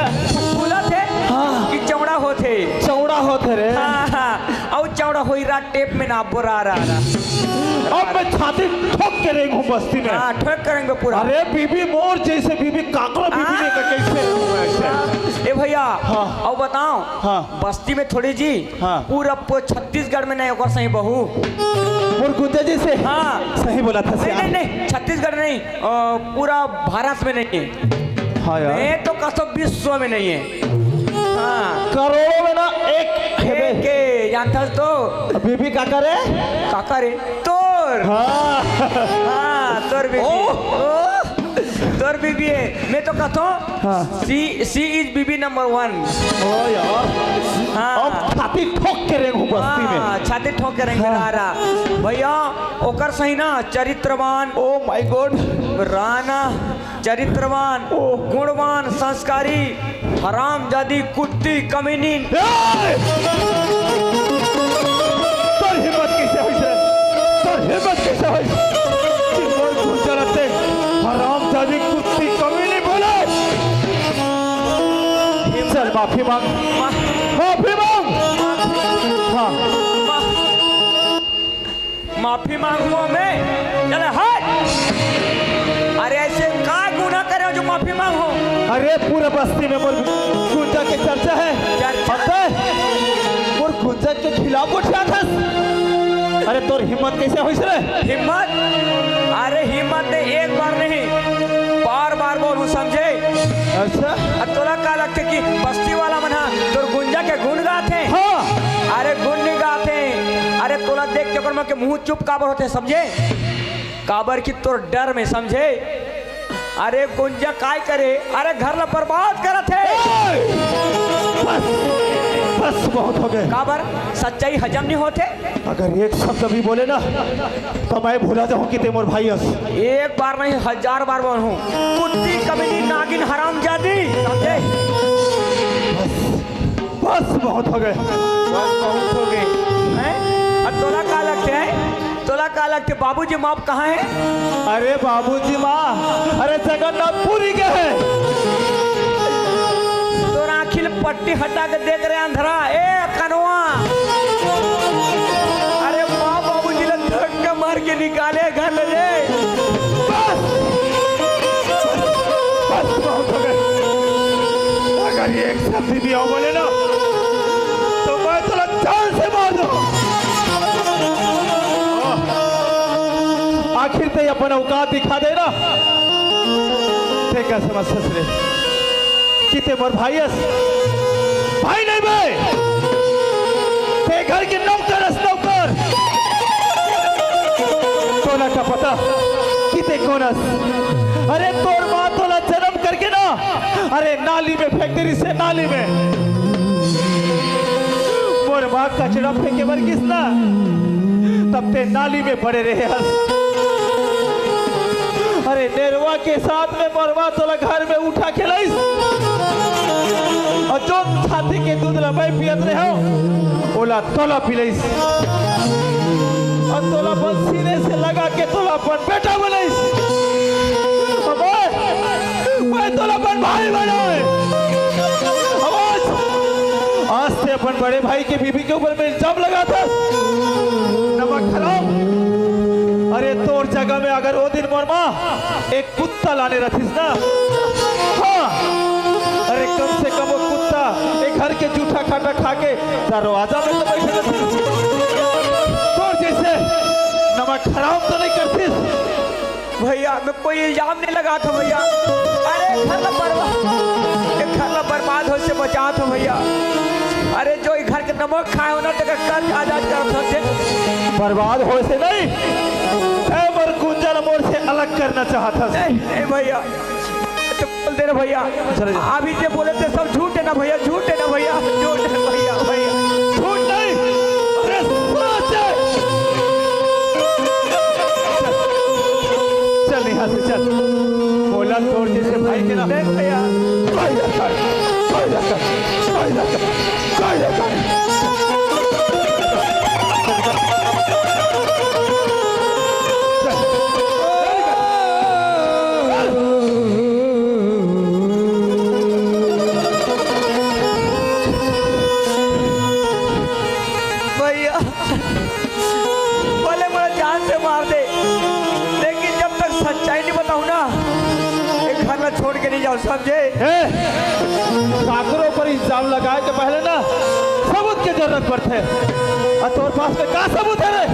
फूला थे। हाँ। कि चौड़ा होते। चौड़ा होते रे। हाँ हाँ और चौड़ा होई रहा टेप में ना बोरा रहा। अब मैं छाती ठोक के रही हूँ बस्ती में। हाँ ठोक करेंगे पूरा। अरे बीबी मोर जैसे बीबी काकड़ा बीबी ने का कैसे रहूं ऐसे। ए भैया हाँ। और बताओ हाँ। बस्ती में थोड़ी जी हाँ। पूरा छत्तीसगढ़ में नहीं होगा सही बहू। मोर गुंजा जैसे। हाँ। सही बोला था नहीं श्याम। नहीं छत्तीसगढ़ नहीं पूरा भारत में नहीं है। हाँ यार मैं तो कसम विश्व में नहीं है। हाँ करोड़ों में ना एक है बे। के जानता तो बीबी का करे। काका रे तोर। हाँ। हाँ तोर बीबी। ओह। तोर बीबी है मैं तो कहता हाँ। हूँ सी इज बीबी नंबर 1। ओ यार हाँ। अब छाती ठोक के रही हूँ बस्ती में। हाँ, छाती ठोक के रहेंगे रारा भैया ओकर सही ना चरित्रवान ओ माय गॉड। राना चरित्रवान गुणवान संस्कारी हरामजादी कुत्ती कमीनी। तोर हिम्मत कैसे होई से। तोर हिम्मत कैसे होई कि मोर गुंजरते हरामजादी कुत्ती कमी नहीं बोले। चल माफी मांग। माफी मांग। हाँ। माफी मांगू मैं चले हट। अरे ऐसे का गुनाह करे जो माफी मांगो। अरे पूरे बस्ती में मोर गुंजा के चर्चा है। चर्चा? पता है मोर गुंजा के खिलाफ उठा था। अरे तोर हिम्मत कैसे होई रे। हिम्मत अरे हिम्मत ने एक बार नहीं बार बार बोलूं समझे। अच्छा अब तोला का लगते कि बस्ती वाला मना तोर गुंजा के गुण गाते। हाँ। अरे गुण नहीं गाते। अरे तोला देख के ओकर के मुंह चुप काबर होते समझे। काबर की तोर डर में समझे। अरे गुंजा काय करे अरे घर ला बर्बाद करत है। बस बहुत हो गए। काबर सच्चाई हजम नहीं होते। अगर एक शब्द भी बोले ना तो मैं भूला जाऊं कि ते मोर भाई हस। एक बार नहीं 1000 बार बोलूं कुत्ती कमीनी नागिन हरामजादी समझे। बस बहुत हो गए। बस बहुत हो गए हैं। अब तोला का लगते है तोला का लगते बाबूजी माप कहाँ है? अरे बाबूजी माँ, अरे जगन्नाथपुरी के है। तोरा आखिल पट्टी हटा के देख रहे अंधरा। ए कनवा, अरे माँ बाबूजी ने धक्का मार के निकाले घर ले ले। बस बहुत हो गए। अगर ये एक शब्द भी आओ बोले ना तो मैं तेरा जान से मार दूं। आखिर ते अपन औकात दिखा दे ना। ते क्या समझ रे कि ते मोर भाईस भाई नहीं बे, ते घर के नौकर नौकर। तोला का पता कि ते कौनस? अरे तोर माँ तोला जन्म करके ना, अरे नाली में फेंक तेरी से नाली में। मोर माँ कचरा फेंके बर किस ना, तब ते नाली में पड़े रहे हंस। अरे नेरवा के साथ में मोरवा तोला घर में उठा के लाइस, और जो छाती के दूध लबाई पियत रहे हो ओला तोला पिलाइस, और तोला बस सीने से लगा के तोला अपन बेटा बनाइस। मैं तोला अपन भाई बनाए। आज से अपन बड़े भाई के बीबी के ऊपर में इल्जाम लगा था, नमक खराब। अरे तोर जगह में अगर वो दिन मोर माँ एक कुत्ता लाने रखीस ना, हाँ, अरे कम से कम वो कुत्ता एक घर के जूठा खाटा खा के दरवाजा में तो बैठे रहती। तोर जैसे नमक खराब तो नहीं करतीस। भैया मैं कोई इल्जाम नहीं लगा था भैया। अरे घर बर्बाद हो से बचा था भैया। अरे जो घर के नमक खाए हो ना तो कर आजाद कर सकते। बर्बाद हो से नहीं, मोर गुंजन मोर से अलग करना चाहता। नहीं भैया, तो बोल दे रहे भैया। अभी जो बोले थे सब झूठ है ना भैया, झूठ है ना भैया, झूठ है भैया। भैया झूठ नहीं, अरे सच है। चल यहाँ से चल। बोला तोड़ जैसे भाई के ना भैया। भैया बोले मुझे जान से मार दे, लेकिन जब तक सच्चाई नहीं बताऊं ना एक घर में छोड़ के नहीं जाओ, समझे? साकरों पर इल्जाम लगाए के पहले ना सबूत की जरूरत पड़ती है, और तोर पास में क्या सबूत है रे?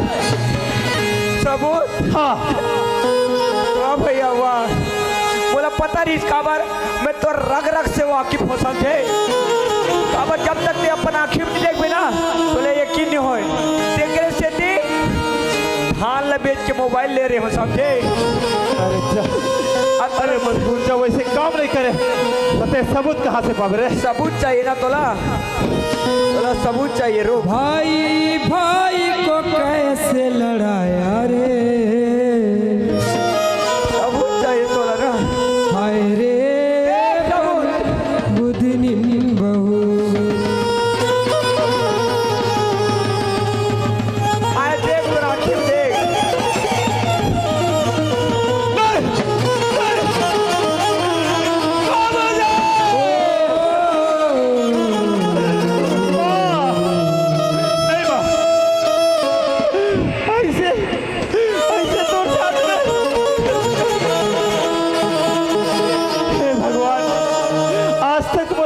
सबूत? हाँ वाह भैया वाह। बोला पता नहीं इस काबर मैं तो रग रग से वाकिफ हो, समझे? काबर जब तक ते अपन आँखी में देख ना बोले यकीन नहीं हो। देख से दी धान ला बेच के मोबाइल ले रहे हो, समझे? अरे मजबूर जब वैसे काम नहीं करे तो ते सबूत कहाँ से पावे रे? सबूत चाहिए ना तोला, तोला सबूत चाहिए रो। भाई भाई को कैसे लड़ाया रे, सबूत चाहिए तोला ना। हाय रे बुधनी बहू। आए देख मेरा आखिर देख।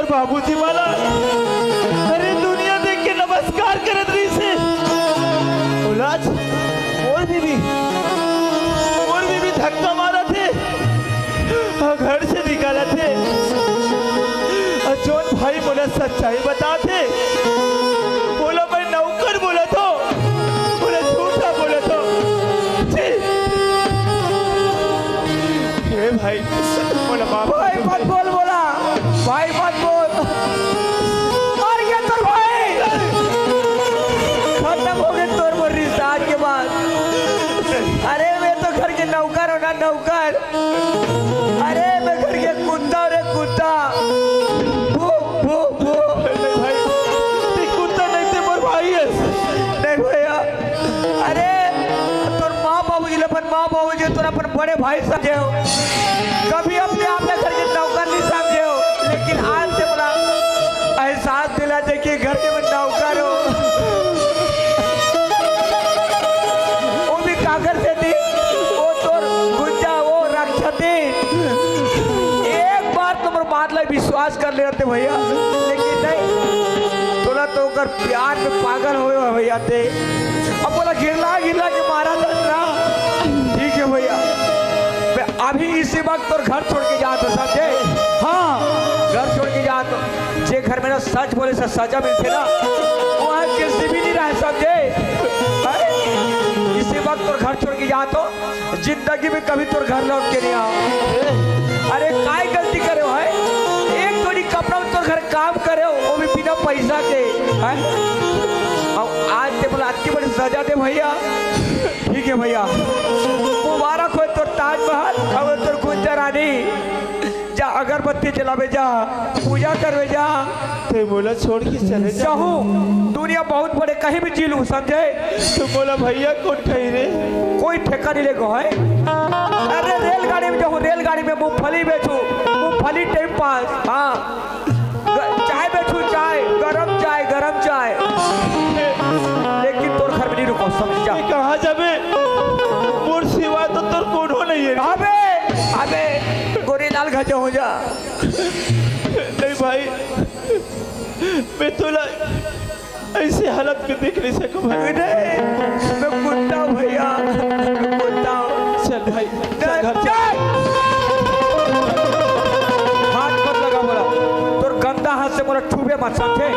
बाबूजी वाला अरे दुनिया देख के नमस्कार करत रही से औलाद और भी धक्का मारा थे और घर से निकाला थे, और जोन भाई बोला सच्चाई बताते बोला मैं नौकर बोला तो बोला झूठा बोला तो भाई बोला बाबा भाई मत बोल, बोला भाई मत बोल। और क्या तोर भाई खत्म हो गए तोर मोर रिश्ता आज के बाद। अरे मैं तो घर के नौकर हूँ ना, नौकर। अरे मैं घर के कुत्ता रे कुत्ता। भू भू भू। नहीं भाई ते कुत्ता नहीं थे मोर भाई है। नहीं भैया, अरे तो माँ बाबू जी तुम अपन बड़े भाई समझे हो, कभी अपने आप में घर के नौकर नहीं समझे हो, लेकिन आज से बड़ा एहसास दिला दे कि घर के में नौकर हो। वो भी कागज से दी, वो तोर गुंजा वो रक्षती। एक बार तुम बात ला विश्वास कर लेते भैया, लेकिन नहीं, तोला तो कर प्यार में पागल हो भैया थे। अब बोला गिरला गिरला के मारा था। ठीक है भैया, मैं अभी इसी वक्त और घर छोड़ के जा तो समझे। हाँ, घर छोड़ के जा तो जे घर में ना सच बोले से सजा मिलते ना, वहाँ किसी भी नहीं रहे समझे। इसी वक्त और घर छोड़ के जा तो जिंदगी में कभी तो घर लौट के नहीं आओ। अरे काय गलती करे हो है, एक थोड़ी कपड़ा में तो घर काम करे हो, वो भी बिना पैसा के है। अब आज से बोला अच्छी बड़ी सजा दे भैया। ठीक है भैया, मुबारक हो तो ताजमहल और तो गुंजा रानी। जा अगरबत्ती जलावे, जा पूजा करवे, जा तो बोला छोड़ के चले जा। चाहूँ दुनिया बहुत बड़े कहीं भी जी लूँ समझे। तो बोला भैया कौन ठही रे, कोई ठेका नहीं लेगा है। अरे रेलगाड़ी में जाऊँ, रेलगाड़ी में मूंगफली बेचूँ, मूंगफली टाइम पास। हाँ, चाय बेचूँ, चाय गरम चाय, गरम चाय। लेकिन तोर घर में नहीं रुको समझ जा। कहाँ जाबे, मोर सिवा तो तोर कोनो नहीं है। अबे अबे गोरीलाल घर हो जा। नहीं भाई, मैं तोला ऐसे हालत में देख नहीं सकूं भाई। मैं कुत्ता हूँ भैया, मैं कुत्ता हूँ। चल भाई, चल घर चल। चल। हाथ मत लगा बोला, तोर गंदा हाथ से बोला छुबे मत समझे।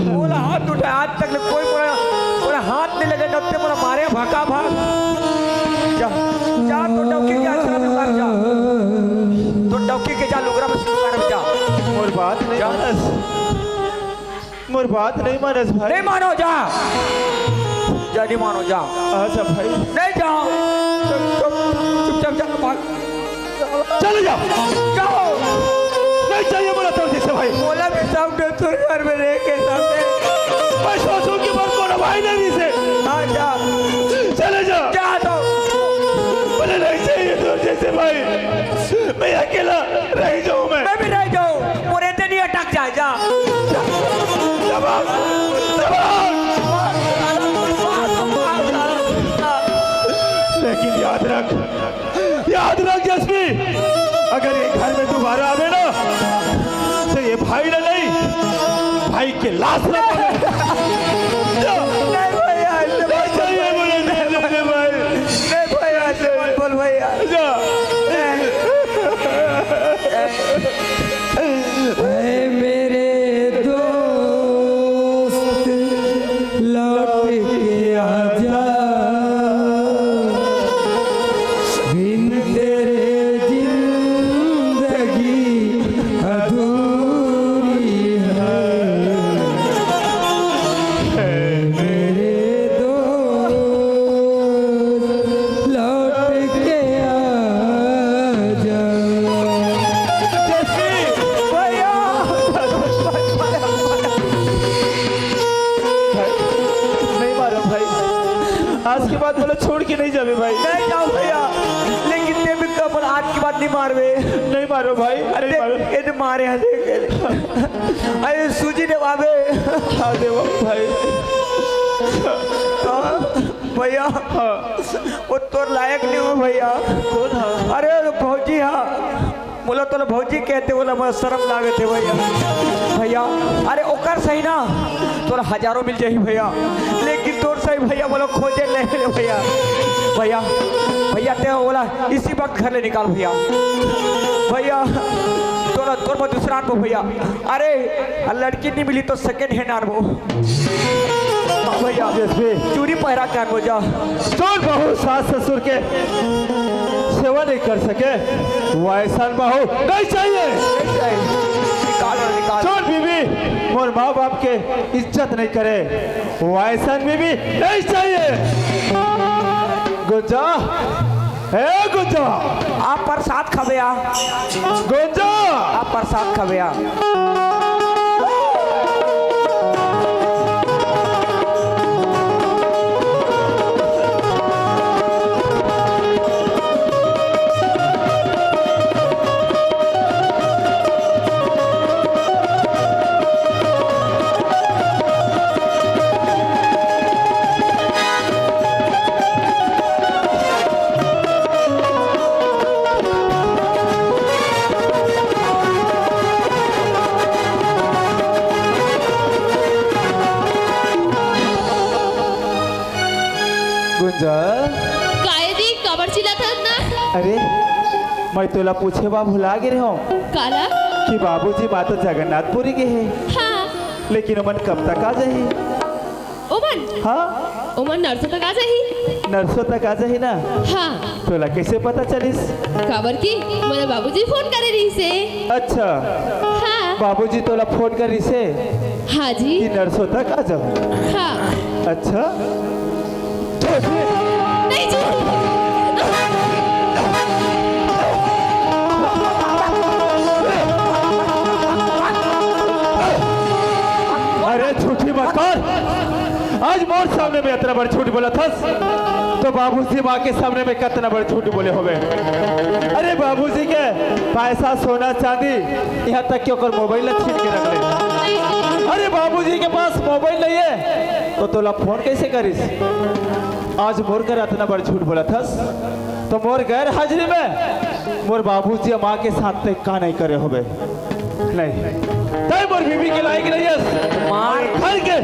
बोला हाथ उठा, आज तक कोई बोला हाथ नहीं लगे, नत्ते बोला मारे भागा भाग। जा जा, तो डौकी के आश्रम में उतार जा, तो डौकी के जा लुगरा में उतार जा। मोर बात नहीं मानस, मोर बात नहीं मानस भाई। नहीं मानो, जा जा, नहीं मानो, जा। आजा भाई, नहीं जाओ, चुपचाप जा, भाग। चले जाओ, जाओ। नहीं चाहिए बोला तो जैसे भाई। बोला भी सब तो घर में रह के सामने। मैं सोचूं कि मोर कोनो भाई नहीं से। हाँ जा, चले जाओ, जा तो। बोले नहीं चाहिए तो जैसे भाई, मैं अकेला रह जाऊं। मैं भी रह जाऊँ, मुझे तो नहीं अटक जाए। जा दबाओ, दबाओ। लेकिन याद रख जसवी, अगर ये घर में दोबारा आवे ना तो ये भाई ना नहीं, भाई के लाश ना पड़े। नहीं भैया, नहीं चाहिए बोले, नहीं भाई, नहीं भैया, ऐसे मत बोल भैया। जा। ऐ मेरे दोस्त लौट के आजा, बिन तेरे जिंदगी अधूरी है। ऐ मेरे दोस्त लौट के आजा। नहीं मारो भाई, आज के बाद बोले छोड़ के नहीं जावे भाई। नहीं जाओ भैया, लेकिन ते भी कब आज की बात नहीं मारवे। नहीं मारो भाई, अरे नहीं मारो। ये मारे हैं देख। अरे सूजी ने बाबे। हाँ देवो भाई। भैया वो तोर लायक नहीं हो भैया। कौन है? अरे भौजी हाँ, बोला तो भौजी कहते, बोला मैं शर्म लागत है भैया। भैया अरे ओकर सही ना, तोरा हजारों मिल जाही भैया, लेकिन तोर सही भैया बोलो खोजे ले ले भैया। भैया भैया ते बोला इसी वक्त घर ले निकाल भैया। भैया तोरा तोर में दूसरा आनबो भैया। अरे लड़की नहीं मिली तो सेकेंड हैंड आनबो भैया। चूड़ी पहरा के आनबो जा। चोर बहू सास ससुर के सेवा नहीं कर सके, वो ऐसा बहू नहीं चाहिए। निकाल और निकाल। चोर बीवी मोर माँ बाप के इज्जत नहीं करे, वो ऐसा बीवी नहीं चाहिए। गुंजा, हे गुंजा, आप प्रसाद खबेया। गुंजा, आप प्रसाद खबेया। गुंजा काहे जी कबर चिल्लात हन ना अरे मैं तोला पूछे बा भुला गे हो काला कि बाबूजी माँ तो जगन्नाथपुरी के है हाँ लेकिन मन कब तक आ जाही ओमन हाँ ओमन नर्सों तक आ जाही नरसों तक आ जाही ना हाँ तोला कैसे पता चलिस खबर की मेरे बाबूजी फोन करे रही से अच्छा हाँ बाबूजी तोला फोन करी से हाँ जी कि नरसों तक आ जाओ हाँ अच्छा तो फिर नहीं जी अरे झूठी मत कर आज मोर सामने में इतना बड़ झूठ बोला था तो बाबूजी माँ के सामने में कितना बड़ झूठ बोले होवे अरे बाबूजी के पैसा सोना चांदी यहाँ तक कि ओकर मोबाइल छीन के रख ले अरे बाबूजी के पास मोबाइल नहीं है तो तोला फोन कैसे करिस आज मोर कर इतना बड़ झूठ बोला था तो मोर गैर हाजिरी में मोर बाबूजी माँ के साथ तक का नहीं करे होवे नहीं तय मोर बीबी के लायक नहीं है मार। घर के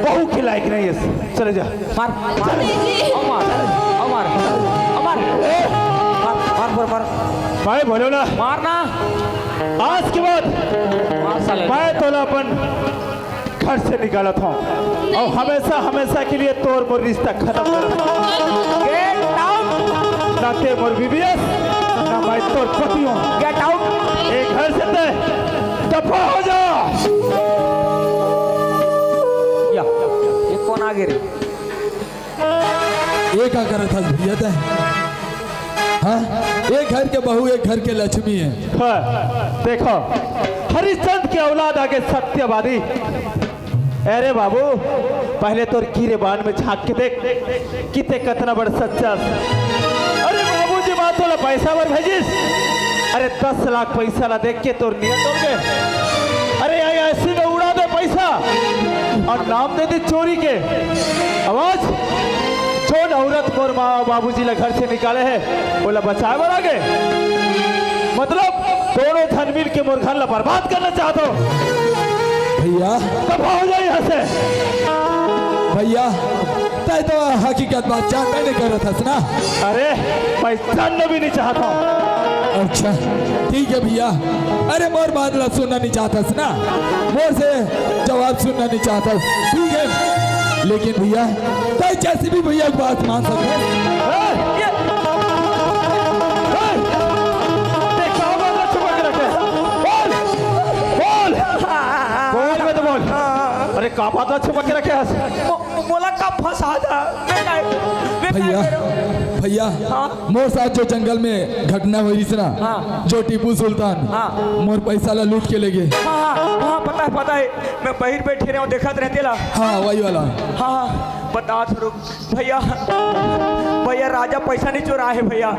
बहू के लायक नहीं है चले जा मार मार नहीं जी अमर अमर अमर मार मार मार मैं बोलो ना मारना आज के बाद मार साले मैं तोला अपन घर से निकाला था और हमेशा हमेशा के लिए तोर मोर रिश्ता खत्म कर गेट आउट ना ते मोर बीबी है, ना मैं तोर पति हूँ गेट आउट एक घर से ते दफा हो जा या ये कौन आ रे ये क्या कर था भैया ते हाँ एक घर के बहू एक घर के लक्ष्मी है हाँ, देखो हरिश्चंद्र की औलाद आगे सत्यवादी अरे बाबू पहले तो कीरे बान में झांक के देख कितने कितना बड़ सच्चा अरे बाबूजी माँ तोला पैसा वर भेजिस अरे 10 लाख पैसा ला देख के तोर नियत हो गए अरे ऐसे में उड़ा दे पैसा और नाम दे दे चोरी के आवाज जोन औरत मोर माँ बाबूजी ला घर से निकाले है बोला बचाए बर आगे मतलब दोनों धन मिल के मोर घर ला बर्बाद करना चाहते हो भैया दफा हो जाए यहाँ से भैया तय तो हकीकत बात जानते नहीं कर रहा था ना अरे मैं जानना भी नहीं चाहता हूँ अच्छा ठीक है भैया अरे मोर बादला सुनना नहीं चाहता ना मोर से जवाब सुनना नहीं चाहता ठीक है लेकिन भैया तय जैसे भी भैया की बात मान सकते अरे का बात छुपा के रखे बोला का फंसा था भैया भैया मोर साथ जो जंगल में घटना हुई थी ना हाँ। जो टीपू सुल्तान हाँ। मोर पैसा ला लूट के ले गए हाँ पता है मैं बाहर बैठे रहा हूँ देखत रहते ला हाँ वही वाला हाँ बता थोड़ा भैया भैया राजा पैसा नहीं चुरा है भैया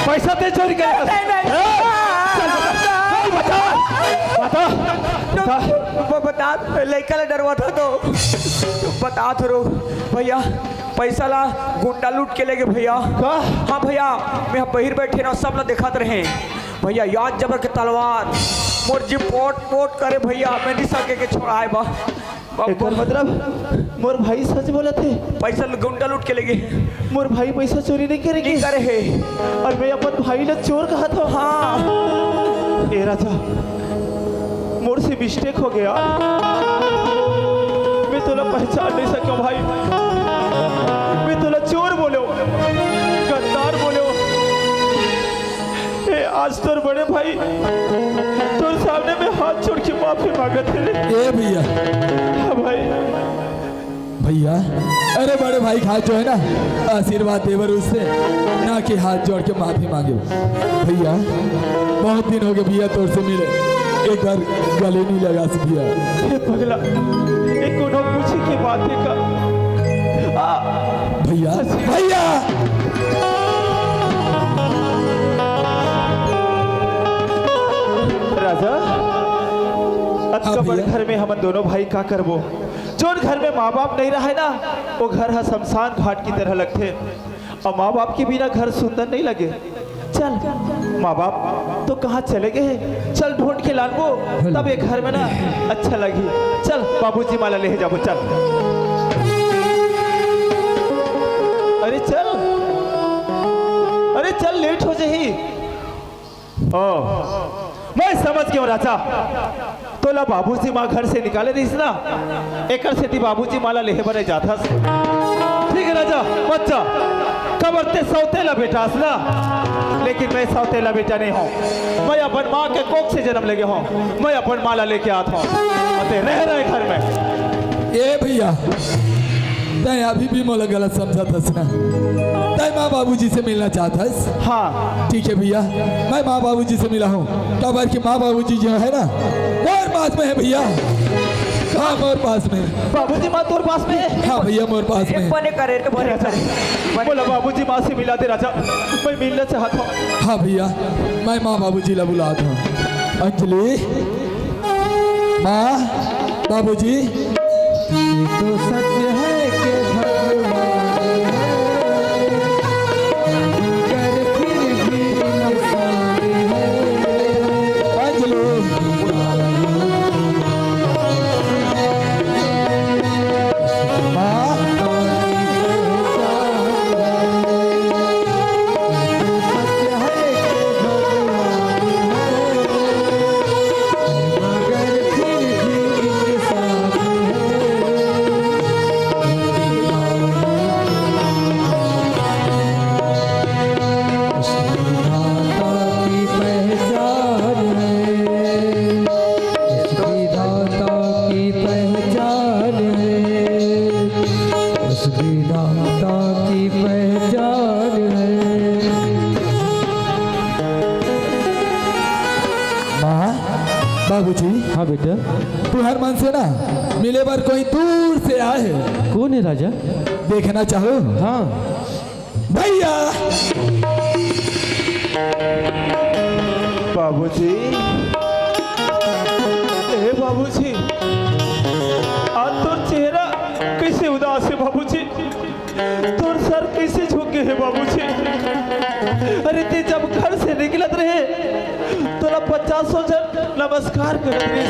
पैसा ते चोरी करे बता लड़का ला डरवा था तो बता थोड़ा भैया पैसा ला गुंडा लूट के ले गए भैया हाँ भैया मैं बाहर बैठे ना सब ला देखत रहे भैया याद जबर के तलवार मोर जी पोट करे भैया मैं नहीं सके के छोड़ाए बा एकर मतलब मोर भाई सच बोला थे पैसा गुंडा लूट के ले गए मोर भाई पैसा चोरी नहीं करेंगे नहीं करे है और मैं अपन भाई ने चोर कहा था हाँ ए राजा मोर से मिस्टेक हो गया मैं तोला पहचान नहीं सका भाई मैं तोला चोर बोलो गद्दार बोलो ए आज तोर बड़े भाई तोर सामने में हाथ छोड़ के माफी मांगत थे ए भैया हाँ भाई भैया अरे बड़े भाई हाथ जो है ना आशीर्वाद देवर उससे ना कि हाथ जोड़ के माफी मांगे भैया बहुत दिन हो गए भैया तोर से मिले एक बार गले नहीं लगा भैया ये पगला एक कोनो पूछी की बातें का भैया भैया राजा भैया। घर में हम दोनों भाई का करबो जो घर में माँ बाप नहीं रहा है ना वो घर है शमशान घाट की तरह लगते और माँ बाप के बिना घर सुंदर नहीं लगे चल माँ बाप तो कहाँ चले गए चल ढूंढ के लानबो तब एक घर में ना अच्छा लगी चल बाबूजी माला ले जाबो चल मैं समझ क्यों राजा तोला बाबूजी माँ घर से निकाले रही ना एकर से ती बाबूजी माला लेहे बने जाता ठीक है राजा मत जा कबर ते सौतेला बेटा ना लेकिन मैं सौतेला बेटा नहीं हूँ मैं अपन माँ के कोख से जन्म लेके हूँ मैं अपन माला लेके आता हूँ रह रहे घर में ए भैया तय अभी भी मोला गलत समझा थस ना तय माँ बाबूजी से मिलना चाहतस हाँ ठीक है भैया मैं माँ बाबूजी से मिला हूँ कबर की माँ बाबूजी जो है ना मोर पास में है भैया हाँ मोर पास में बाबूजी माँ तोर पास में है हाँ भैया मोर पास में बने करे तो बने करे बोला बाबूजी माँ से मिला दे राजा मैं मिलना चाहता हूँ हाँ भैया मैं माँ बाबूजी ला बुलाता हूँ अंजलि माँ बाबूजी तो सच है कि भगवान कर फिर भी इंसान है। अंजलि माँ बाबूजी हाँ बेटा तू हर मन से ना मिले बार कोई दूर से आए है कौन है राजा? देखना चाहो हाँ भैया बाबूजी ए बाबूजी आज तोर चेहरा कैसे उदास है बाबूजी तोर सर कैसे झुके है बाबूजी अरे ते जब घर से निकलत रहे तोला 50 जन नमस्कार करत रहे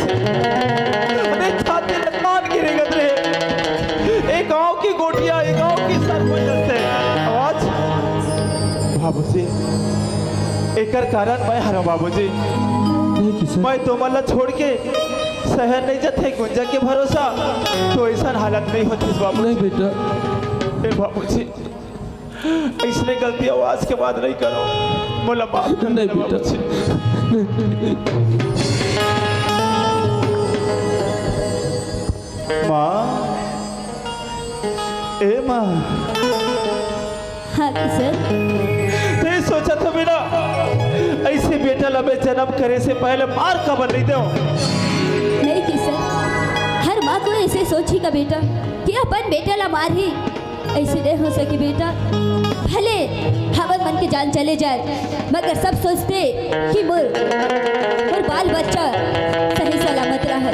अरे छाती लकान गिरेगत रहे एक गांव की गोटिया एक गांव की सरपंच से आवाज बाबूजी एकर कारण मैं हरा बाबूजी मैं तो मला छोड़ के शहर नहीं जाते गुंजा के भरोसा तो ऐसा हालत नहीं होती बाबू नहीं बेटा ए बाबूजी इसने गलती आवाज के बाद नहीं करो मोला माफ कर नहीं दे बेटा। बाबूजी माँ ए माँ हाँ किशन नहीं सोचा था मेरा ऐसे बेटा लबे जन्म करे से पहले मार कबर नहीं दो नहीं किशन हर माँ को ऐसे सोची का बेटा कि अपन बेटा ला मार ही ऐसे नहीं हो सके बेटा भले हवन मन के जान चले जाए मगर सब सोचते कि मोर बाल बच्चा सही सलामत रहे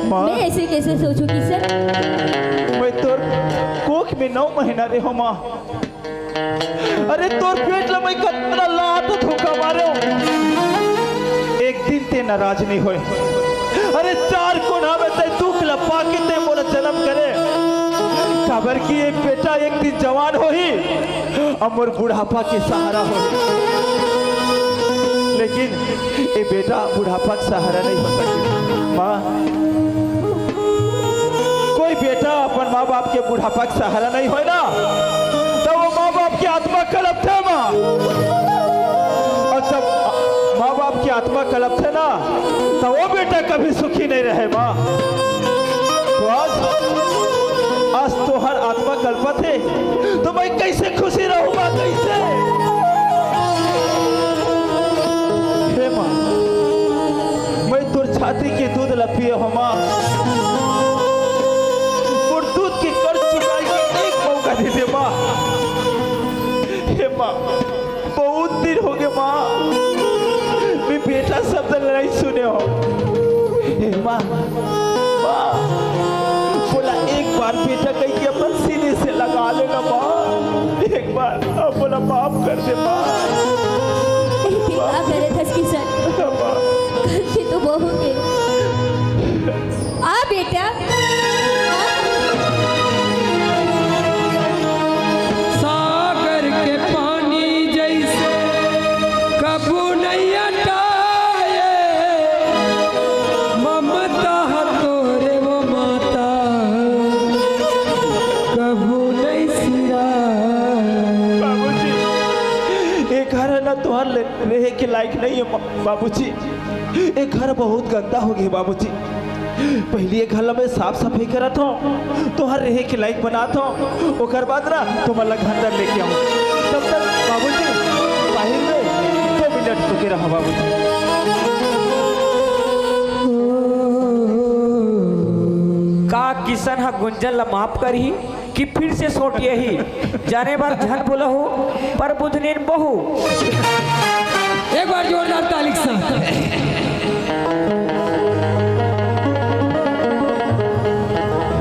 माँ मैं ऐसे कैसे सोचूं किशन मैं तोर कोख में 9 महीना रे हो माँ अरे तोर पेट ला मैं कितना लात धोखा मारे एक दिन ते नाराज नहीं होए अरे 4 कोना में ते दुख लपा के ते मोरा जन्म करे खबर की एक बेटा एक दिन जवान हो ही और मोर बुढ़ापा के सहारा हो लेकिन ये बेटा बुढ़ापा का सहारा नहीं हो सके माँ कोई बेटा अपन माँ बाप के बुढ़ापा का सहारा नहीं हो ना तो वो माँ बाप की आत्मा कलप थे माँ और जब माँ बाप की आत्मा कलप थे ना तो वो बेटा कभी सुखी नहीं रहे माँ तो आज तो हर आत्मा कल्पत है तो मैं कैसे खुशी रहूंगा कैसे हे माँ मैं तुर छाती की दूध लपिए हो माँ और दूध की कर चुकाई की एक मौका दे दे माँ हे माँ बहुत दिन हो गए माँ मैं बेटा शब्द नहीं सुने हो हे माँ माँ बोला एक बार बेटा कहीं के अपन सीने से लगा लेना माँ एक बार अब बोला माफ कर दे माँ क्या करे था किशन गलती तो वो हो गई आ बेटा सागर के पानी जैसे कबू नहीं हटा जय श्री राम। बाबूजी ये घर है ना तुम्हार रहे के लायक नहीं है बाबूजी। ये घर बहुत गंदा हो गया बाबूजी। पहले ये घर में साफ सफाई करत हूँ तुम्हार रहे के लायक बनात हूँ, ओकर बाद ना तुम्हारा घर लेके आऊँ। तब तक बाबूजी बाहर में 2 मिनट रुके रहा बाबूजी। का किसन हा गुंजन ला माफ करही कि फिर से सोटिए ही जाने बार झन बोला हो पर बुधनीन बहु। एक बार जोरदार ताली के साथ।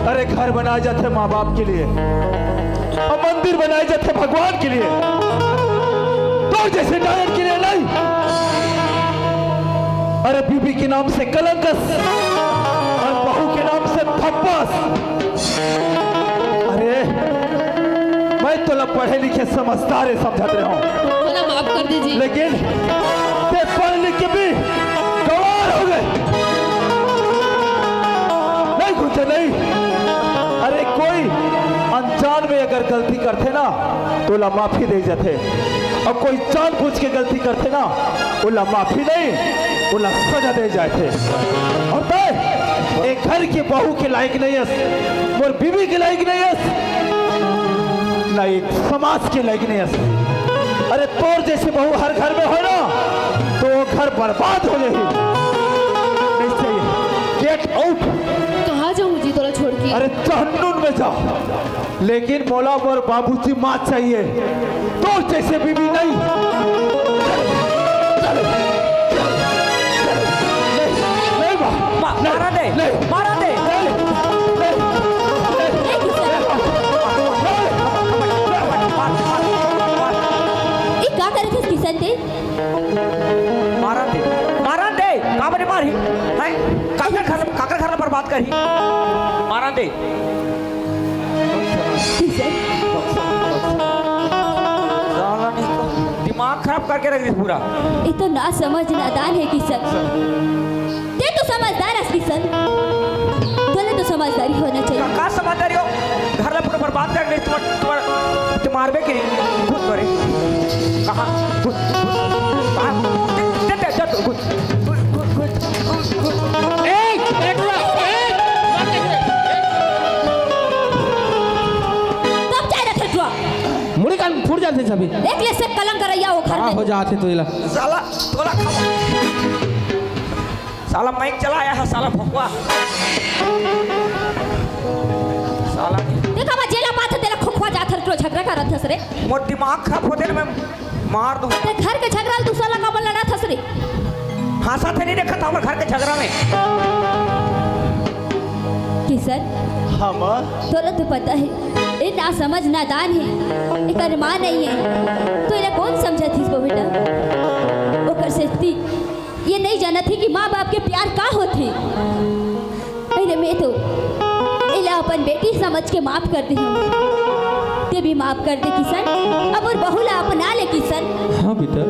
अरे घर बनाए जाते माँ बाप के लिए और मंदिर बनाए जाते भगवान के लिए, तो जैसे डायन के लिए नहीं। अरे बीबी के नाम से कलंकस और बहू के नाम से थप्पस। अरे मैं तो पढ़े लिखे समझदार समझत रहा हूँ, थोड़ा माफ कर दीजिए। लेकिन ते पढ़ लिख के भी गवार हो गए। नहीं कुछ नहीं। अरे कोई अनजान में अगर गलती करते ना तो ला माफी दे जाते, और कोई जानबूझ के गलती करते ना वो ला माफी नहीं वो ला सजा दे जाते। और मैं एक घर की बहू के लायक नहीं है, मोर बीवी के लायक नहीं है, ना एक समाज के लायक नहीं है। अरे तोर जैसे बहू हर घर में हो ना तो वो घर बर्बाद हो जाएगी। नहीं चाहिए, गेट आउट। कहाँ जाऊँ जी थोड़ा छोड़ के? अरे जहन्नुम में जाओ, लेकिन मौला और बाबूजी माँ चाहिए, तो जैसे बीबी नहीं। नहीं मारा दे मारा दे। ये क्या करे थे किसन दे? मारा दे का बने मारी है काकर घर बर्बाद करी। मारा दे किसन साला नहीं तो दिमाग खराब करके रख दी पूरा। ये तो ना समझ नादान है किसन। ते तो समझदार है किसन, तोले तो समझदारी होना चाहिए। का समझदारी हो? घर ला पूरा बर्बाद कर दे। तुम मारबे की खुद करे कहाँ मुड़ी कान फूट जाते सभी। एक ले से कलंक करैया वो घर खड़ा हो में। जाते तो इला साला तोला खाओ। साला माइक चलाया है साला भगवा साला। देखा मैं जेला बात तेरा खुखवा जात हर तो झगड़ा करत हस रे। मोर दिमाग खराब होते ना मैं मार दूं। ते घर के झगड़ा तू साला का लड़ा थस रे। हाँसा थे नहीं देखा था हमारे घर के झगड़ा में। किसन हाँ माँ, तोला तो पता है ये ना समझ नादान है, एक अरमान नहीं है। तो इन्हें कौन समझा थी इसको बेटा? वो कर सकती ये नहीं जाना थी कि माँ बाप के प्यार का होते। पहले मैं तो इला अपन बेटी समझ के माफ कर दी हूँ, ते भी माफ कर दे किसन। अब और बहुला अपना ले किसन। हाँ बेटा,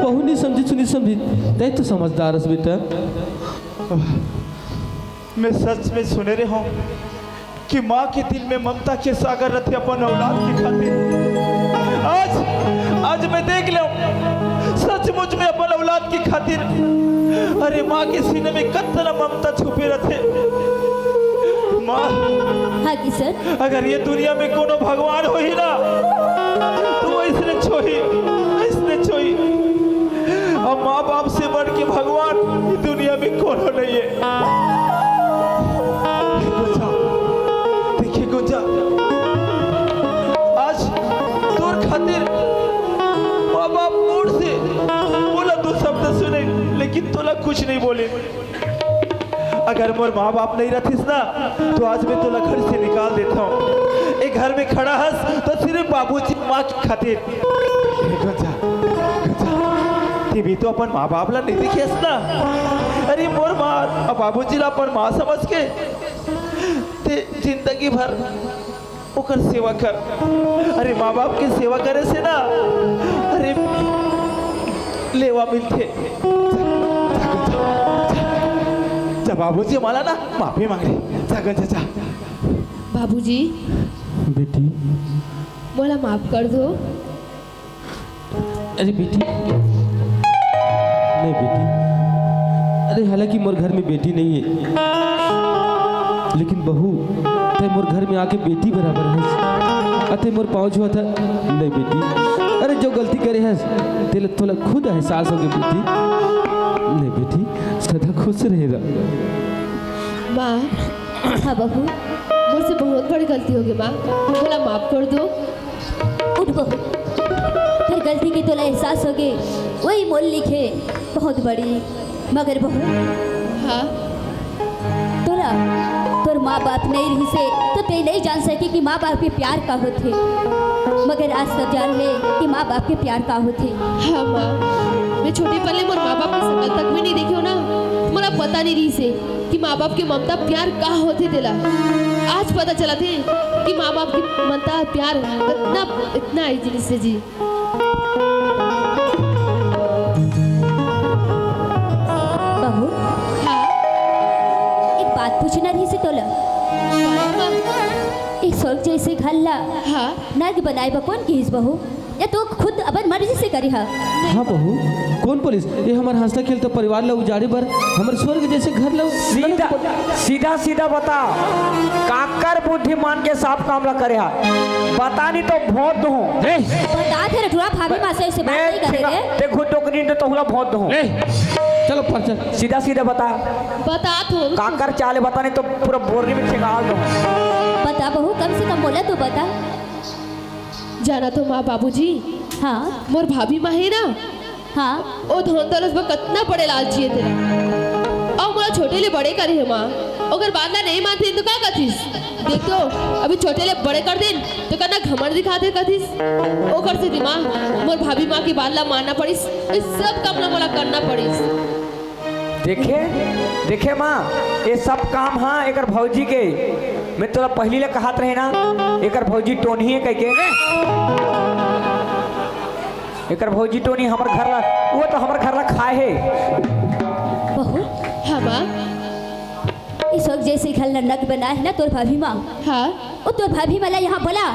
बहू नहीं समझी सुनी समझी तय तो समझदार है बेटा। मैं सच में सुने रहे हूँ कि माँ के दिल में ममता के सागर रथे अपन औलाद की खातिर। आज मैं देख लो सचमुच में अपन औलाद की खातिर। अरे माँ के सीने में कितना ममता छुपे रहते। माँ हाँ किसन, अगर ये दुनिया में कोनो भगवान हो ही ना तो वो इसने छोही। और माँ बाप से बढ़ के भगवान ये दुनिया में कोनो नहीं है। देखिए गुंजा, आज तोर खातिर माँ बाप मोड़ से बोला 2 शब्द सुने, लेकिन तोला कुछ नहीं बोले। अगर मोर माँ बाप नहीं रहतीस ना तो आज मैं तोला घर से निकाल देता हूँ। एक घर में खड़ा हस तो सिर्फ बाबूजी माँ की खातिर। गुंजा ती भी तो अपन माँ बाप ला नहीं देखियस ना। अरे मोर माँ और बाबूजी ला अपन माँ समझ के ते जिंदगी भर ओकर सेवा कर। अरे माँ बाप के सेवा करे से ना अरे लेवा मिलते। जा बाबूजी मला ना माफी मांग रहे। जा। बाबूजी बेटी, मोला माफ कर दो। अरे बेटी, नहीं बेटी, अरे हालांकि मोर घर में बेटी नहीं है, लेकिन बहू ते मोर घर में आके बेटी बराबर है। अते मोर पाँव छुआ था, नहीं बेटी, अरे जो गलती करे है तेरे थोड़ा खुद एहसास हो गया बेटी। नहीं बेटी, सदा खुश रहेगा। माँ, हाँ बहू, मुझसे बहुत बड़ी गलती हो गई माँ, मोला माफ कर दो। उठ बहू, फिर गलती की तोला एहसास हो गए, वही मोल लिखे बहुत बड़ी। मगर बहू, हाँ तोला तोर माँ बाप नहीं रही से तो ते नहीं जान सके कि माँ बाप के प्यार का होते। मगर आज तक जान ले कि माँ बाप के प्यार का होते। हाँ माँ, मैं छोटे पल्ले मोर माँ बाप की शकल तक भी नहीं देखी हो ना, मोला पता नहीं रही से कि माँ बाप की ममता प्यार का होते दिला। आज पता चला थे कि माँ बाप की ममता प्यार इतना है जिनिस से जी। बहू, हाँ एक बात पूछना रही से तोला। माँ, एक स्वर्ग जैसे घल्ला हाँ नर्क बनाए बा कौन की बहू, या तो खुद अपन मर्जी से करी हा? हाँ बहू, कौन पुलिस ये हमार हंसता खेलता परिवार ला उजाड़े बर हमारे स्वर्ग जैसे घर ला सीधा सीधा सीधा बता, काकर बुद्धिमान के साफ काम ला करे हा? बता नहीं तो भोट दो। बता थे रटुआ भाभी माँ से ऐसे बात नहीं करे रे। ते घुटो करी तो तोहला भोट दो। चलो पर्चा। सीधा सीधा बता, बता तो। काकर चाले बता नहीं तो पूरा बोरी में छिंगाल दो। बता बहू, कम से कम बोला तो बता। जाना तो माँ बाबूजी, हाँ मोर भाभी माँ है ना, हाँ, ओ धन दौलत में कितना बड़े लालची है तेरा। और मोला छोटे ले बड़े करे है माँ, अगर बादला नहीं मानते तो क्या कथिस? देख तो अभी छोटे ले बड़े कर देन तो करना घमंड दिखाते कथिस। ओ कर से माँ, मोर भाभी माँ की बादला मानना पड़िस, इस सब काम ना मोला करना पड़िस। देखे देखे माँ, ये सब काम हाँ एकर भौजी के। मैं तोला पहली ले कहत रहे ना, एकर भौजी टोनी है कह के। एकर भौजी टोनी हमर घर ला, वो तो हमर घर ला खाए है। बहू, हाँ माँ, इस वक्त जैसे घर नक बना है ना तोर भाभी माँ, हाँ वो तोर भाभी वाला यहाँ बोला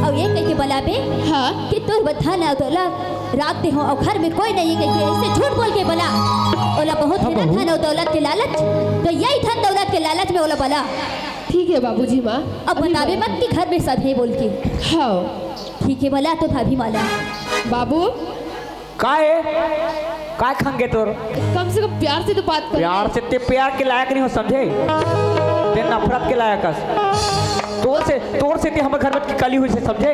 और ये कह के बोला बे हाँ कि तोर बद्धा ना दौलत राखते हो और घर में कोई नहीं कह के ऐसे झूठ बोल के बोला। ओला बहुत है ना धन और दौलत के लालच, तो यही धन दौलत के लालच में ओला बोला। ठीक है बाबूजी माँ। अब बतावे मत कि घर में सब है बोल के। हाँ ठीक है बोला तो भाभी माला। बाबू, काय खंगे तोर? कम से कम प्यार से तो बात कर। प्यार से ते प्यार के लायक नहीं हो समझे, ते नफरत के लायक हस। तोर से ते हमारे घर में की कली हुई से समझे,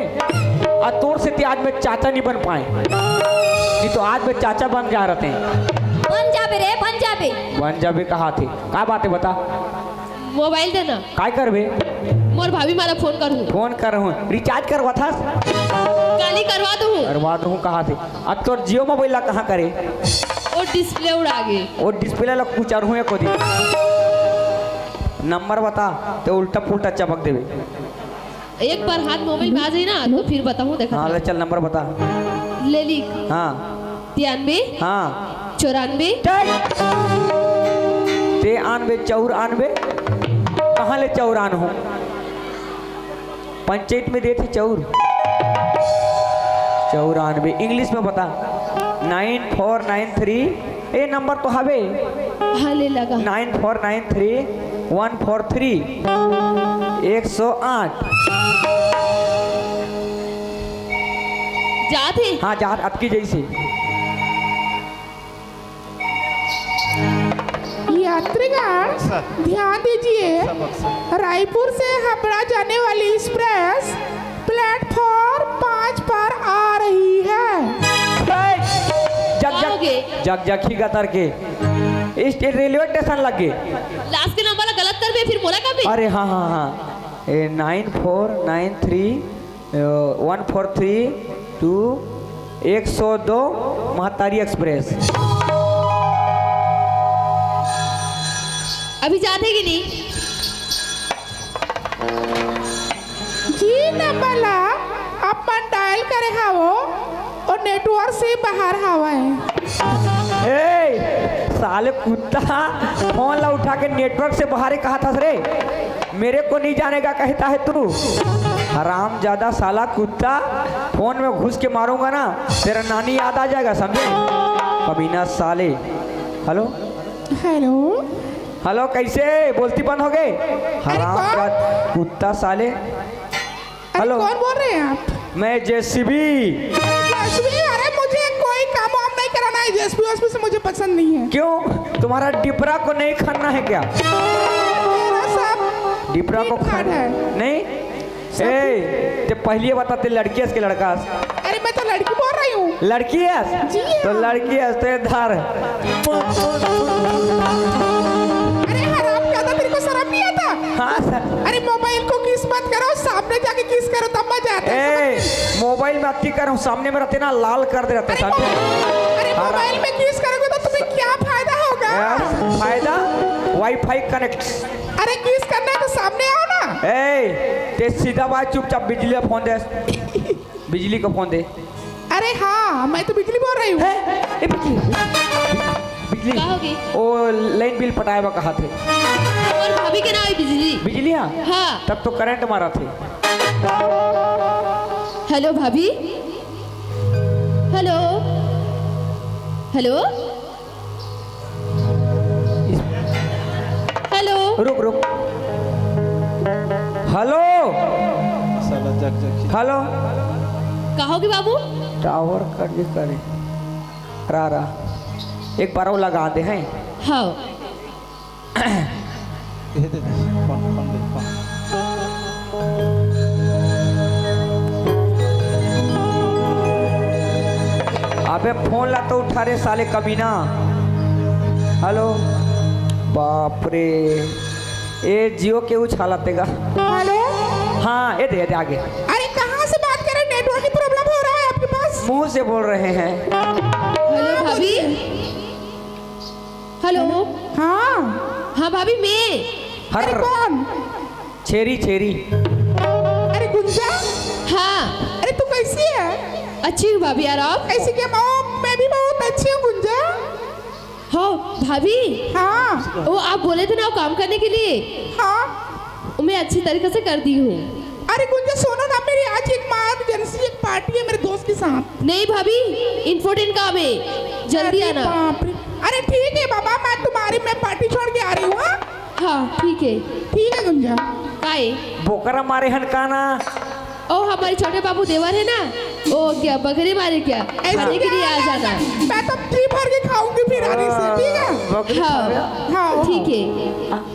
और तोर से ते आज में चाचा नहीं बन पाए, नहीं तो आज में चाचा बन जा रहे हैं। बन जाबे रे, बन जाबे। बन जाबे कहा थे, क्या बात है बता। मोबाइल देना, काय करबे? मोर भाभी माला फोन कर दूँ। फोन कर हूँ, रिचार्ज करवा था, काली करवा दूँ। करवा दूँ कहा थे। अब तोर जियो मोबाइल ला कहाँ करे? और डिस्प्ले उड़ा गए। और डिस्प्ले ला कुछ और हुए को दी नंबर बता तो उल्टा पुल्टा चमक देवे। एक बार हाथ मोबाइल में आ जाए ना तो फिर बताऊँ। देखा हाँ ले चल नंबर बता। ले ली। हाँ 93 हाँ 94 ते आनबे चौर आनबे, कहाँ ले चौर आन हो? पंचायत में देते चौर, चौर आनबे इंग्लिश में बता। 9493 ए नंबर तो हवे। हाँ ले लगा। 9493 143 108। जाते। हाँ जा आपकी जैसे। यात्रीगण ध्यान दीजिए, रायपुर से हावड़ा जाने वाली एक्सप्रेस प्लेटफॉर्म 5 पर आ रही है। जग जग गतर के इस रेलवे स्टेशन लगे। लास्ट के नंबर गलत कर दे फिर मोला का भी। अरे हाँ हाँ हाँ 9493 143 2 102 महतारी एक्सप्रेस। अभी जाते कि नहीं? जी नंबर ला अपन डायल करे हावो और नेटवर्क से बाहर हवा है। ए साले कुत्ता, फोन ला उठा के नेटवर्क से बाहर ही कहा था रे। मेरे को नहीं जानेगा कहता है तू। हराम ज्यादा साला कुत्ता, फोन में घुस के मारूंगा ना तेरा नानी याद आ जाएगा, समझे? कमीना साले। Hello hello. हेलो, कैसे बोलती बंद हो गए? हराम कौन? का कुत्ता साले। अरे हेलो, कौन बोल रहे हैं आप? मैं जेसीबी। जेएसपी? अरे मुझे कोई काम वाम नहीं कराना है, जेएसपी से मुझे पसंद नहीं है। क्यों, तुम्हारा डिपरा को नहीं खाना है क्या? मेरा सब डिपरा को ठीक ठाक खाना है। नहीं? ए, ते पहले बताते लड़की है के लड़का? अरे मैं तो लड़की बोल रही हूँ। लड़की है जी हाँ। तो लड़की है तो इधर। अरे हराम ज्यादा, तेरे को शर्म नहीं आता? हाँ सर। अरे मोबाइल को किस मत करो, सामने जाके किस करो तब मजा आता है। ए, मोबाइल में अति कर सामने में रहते ना लाल कर दे रहते, समझे? अरे मोबाइल में किस करोगे तो तुम्हें क्या फायदा होगा? यार, फायदा वाईफाई कनेक्ट। अरे किस करना है तो सामने आओ ना। ए, ते सीधा बात, चुपचाप बिजली का फोन दे। बिजली का फोन दे। अरे हाँ, मैं तो बिजली बोल रही हूँ। ए, बिजली क्या होगी? ओ लाइन बिल पटाएगा कहा थे? और भाभी के नाम है बिजली। बिजली हाँ? हाँ। तब तो करंट मारा थे। हेलो भाभी। Hello hello hello. रुक रुक। हेलो साला जग जग। हेलो, कहोगे बाबू? टावर कर दे करे रा एक बार वो लगा दे हैं। हाँ। दे दे फोन फोन दे फोन। अबे फोन ला तो उठा रे साले कमीना। हेलो, बाप रे, ए जियो के उछाला तेगा। हेलो। हाँ, ये दे आगे। अरे कहाँ से बात कर रहे हैं? नेटवर्क की प्रॉब्लम हो रहा है आपके पास? मुंह से बोल रहे हैं। हेलो भाभी। हेलो। हाँ। हाँ भाभी, मैं। अरे हर कौन? छेरी छेरी। अरे गुंजा। हाँ, अरे तू कैसी है? अच्छी हूँ भाभी, यार आप? ऐसी क्या? मैं भी बहुत अच्छी हूँ गुंजा। हाँ भाभी। हाँ वो आप बोले थे ना वो काम करने के लिए, हाँ। वो मैं अच्छी तरीके से कर दी हूँ। अरे गुंजा सुनो ना, मेरी आज एक इमरजेंसी एक पार्टी है मेरे दोस्त के साथ। नहीं भाभी, इम्पोर्टेंट काम है, जल्दी अरे आना। बाप रे। अरे ठीक है बाबा, मैं पार्टी छोड़ के आ रही हूँ। हाँ? हाँ ठीक है। ठीक है गुंजा। काहे? बोकरा मारे हनकाना। ओ हमारे छोटे बाबू देवर है ना, ओ क्या बकरी मारे क्या, खाने के लिए आ जाना। मैं तो जी भर के खाऊंगी फिर आने से, ठीक है? हाँ हाँ ठीक है।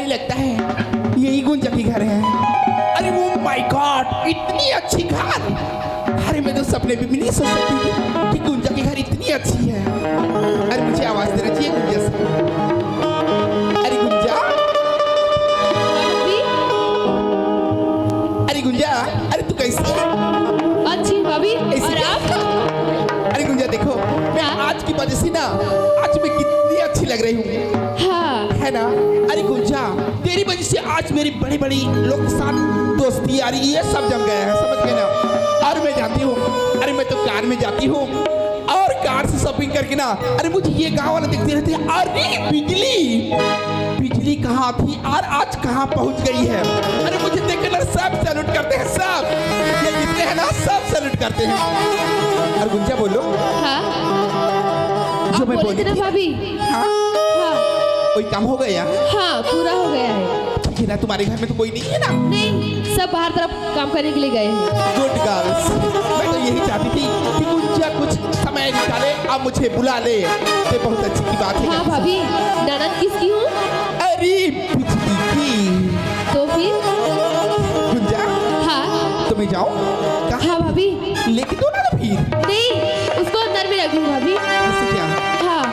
लगता है यही गुंजा की घर है। अरे वो माय गॉड, इतनी अच्छी घर! अरे मैं तो सपने में भी नहीं सोच सकती थी कि गुंजा की घर इतनी अच्छी है। अरे मुझे आवाज देना चाहिए गुंजा से। अरे गुंजा, अरे गुंजा, अरे तू कैसी है? अच्छी भाभी। ऐसी और क्या? आप? अरे गुंजा देखो, मैं आज की वजह से ना, आज मैं कितनी अच्छी लग रही हूँ, हाँ है ना? अरे गुंजा, तेरी वजह से आज मेरी बड़ी बड़ी लोग के साथ दोस्ती यारी ये सब जम गए हैं, समझ गए ना? और मैं जानती हूँ, अरे मैं तो कार में जाती हूँ और कार से शॉपिंग करके ना, अरे मुझे ये गाँव वाला देखते रहते हैं, अरे बिजली, बिजली कहाँ थी और आज कहाँ पहुँच गई है। अरे मुझे देखकर ना सब सैल्यूट करते हैं, सब ये जितने हैं ना सब सैल्यूट करते हैं। और गुंजा बोलो, हाँ, जो आप मैं बोले बोली थे ना थी। भाभी। हाँ, हाँ कोई काम हो गया? हाँ पूरा हो गया है। ठीक है ना, तुम्हारे घर में तो कोई नहीं है ना? नहीं, सब बाहर तरफ काम करने के लिए गए हैं। गुड गर्ल्स, मैं तो यही चाहती थी कि गुंजा कुछ समय निकाले और मुझे बुला ले। ये बहुत अच्छी की बात है। हाँ भाभी, ननद किसकी हूँ? अरे बिजली की। तो फिर गुंजा, हाँ तो मैं जाऊँ? कहाँ? हाँ भाभी, लेके दो ना फिर। नहीं उसको अंदर में रख दूँ भाभी। ऐसे क्या? हाँ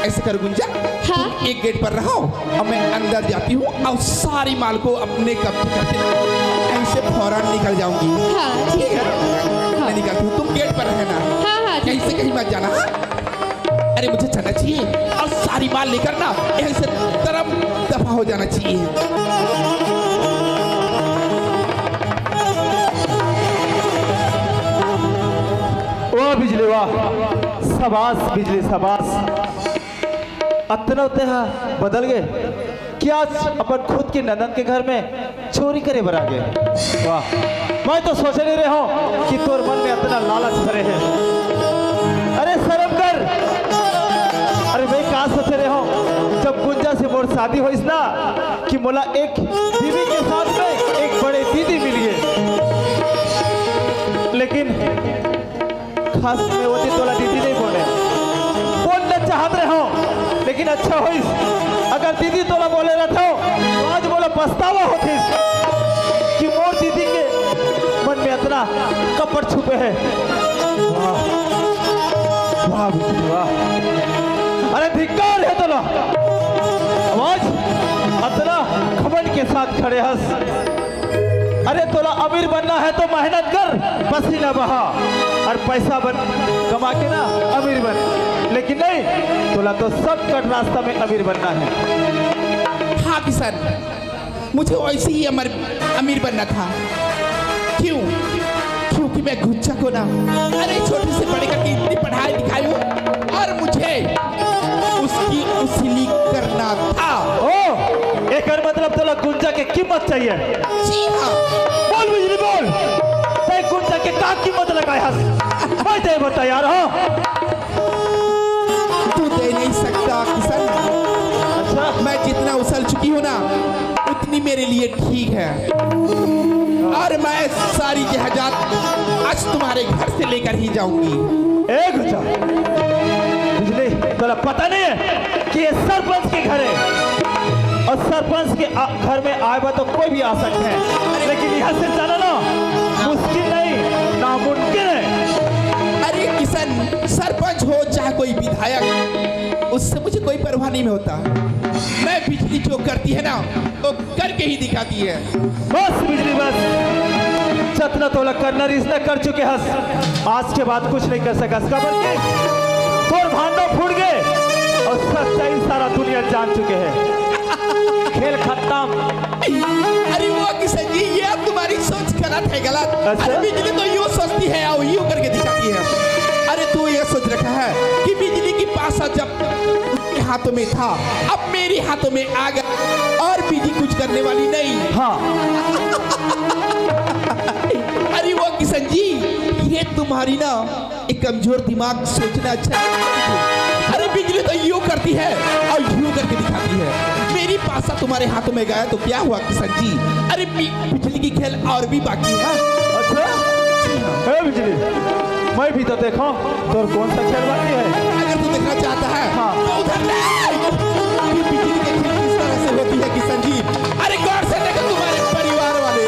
ऐसे कर गुंजा, हाँ। तुम एक गेट पर रहो और मैं अंदर जाती हूँ और सारी माल को अपने कब्जे करके ऐसे फौरन निकल जाऊंगी। हाँ ठीक है। हाँ मैं निकलती हूँ, तुम गेट पर रहना। हाँ हाँ कहीं ठीक से कहीं मत जाना। हाँ? अरे मुझे चलना चाहिए और सारी माल लेकर ना यहीं से तरफ दफा हो जाना चाहिए। वाह बिजली वाह, शाबाश बिजली शाबाश। अतना उतने हाँ बदल गए कि आज अपन खुद के नंदन के घर में चोरी करे बरा गए। वाह, मैं तो सोच नहीं रहा हूँ कि तोर मन में इतना लालच भरे है। अरे शर्म कर। अरे भाई कहाँ सोच रहे हो जब गुंजा से मोर शादी हो ना कि मोला एक बीवी के साथ में एक बड़े दीदी मिल गए, लेकिन खास में वो तोला दीदी नहीं बोलना चाहत रहे हो, लेकिन अच्छा हो अगर दीदी तोला बोले रहते हो तो आज बोला पछतावा होती कि मोर दीदी के मन में इतना कपट छुपे है। वाह वाह बिजली वाह। अरे धिक्कार है तोला, आवाज इतना घमंड के साथ खड़े हंस। अरे तोला अमीर बनना है तो मेहनत कर, पसीना बहा और पैसा बन कमा के ना अमीर बन, लेकिन नहीं तोला तो शॉर्टकट रास्ता में अमीर बनना है। हाँ किसान, मुझे वैसे ही अमीर बनना था। क्यों? क्योंकि मैं गुंजा को ना अरे छोटे से बड़े करके इतनी पढ़ाई लिखाई हूँ और मुझे उसकी उसीली करना था। ओ एक मतलब तोला गुंजा के कीमत चाहिए? जी हाँ। बोल बिजली बोल, ते गुंजा के का कीमत लगाए हस? मैं दे बता यार। हो तू दे नहीं सकता किसान। अच्छा, मैं जितना उछल चुकी हूँ ना उतनी मेरे लिए ठीक है, और मैं सारी जहाजात आज तुम्हारे घर से लेकर ही जाऊंगी। ए गुंजा, बिजली तोला पता नहीं है कि ये सरपंच के घर है और सरपंच के घर में आए तो कोई भी आ सकते हैं, लेकिन यहाँ से जाना ना मुश्किल नहीं नामुमकिन है। अरे किसान, सरपंच हो चाहे कोई विधायक, उससे मुझे कोई परवाह नहीं होता। मैं बिजली जो करती है ना वो करके ही दिखाती है। बस बिजली बस, जितना तोला करना रिश्ता कर चुके हस, आज के बाद कुछ नहीं कर सका। खबर के तोर भांडो फूट गए और सच्चाई सारा दुनिया जान चुके हैं। खेल खत्म। अरे वो किसान जी, ये अब तुम्हारी सोच गलत है, गलत। अच्छा? अरे बिजली तो यूँ सोचती है और यूँ करके दिखाती है। अरे तू ये सोच रखा है कि बिजली की पासा जब उसके हाथों में था अब मेरे हाथों में आ गया और बिजली कुछ करने वाली नहीं। हाँ अरे वो किशन जी, ये तुम्हारी ना एक कमजोर दिमाग सोचना अच्छा है। अरे बिजली तो यूं करती है और यूं करके दिखाती है। मेरी पासा तुम्हारे हाथों में गया तो क्या हुआ किशन जी? अरे बिजली की खेल और भी बाकी है। अच्छा है बिजली, मैं भी तो देखो तो कौन सा खेल बाकी है। अगर तू देखना चाहता है हाँ। तो उधर देख कि बिजली की खेल किस तरह से होती है किशन जी। अरे गौर से देखो तुम्हारे परिवार वाले।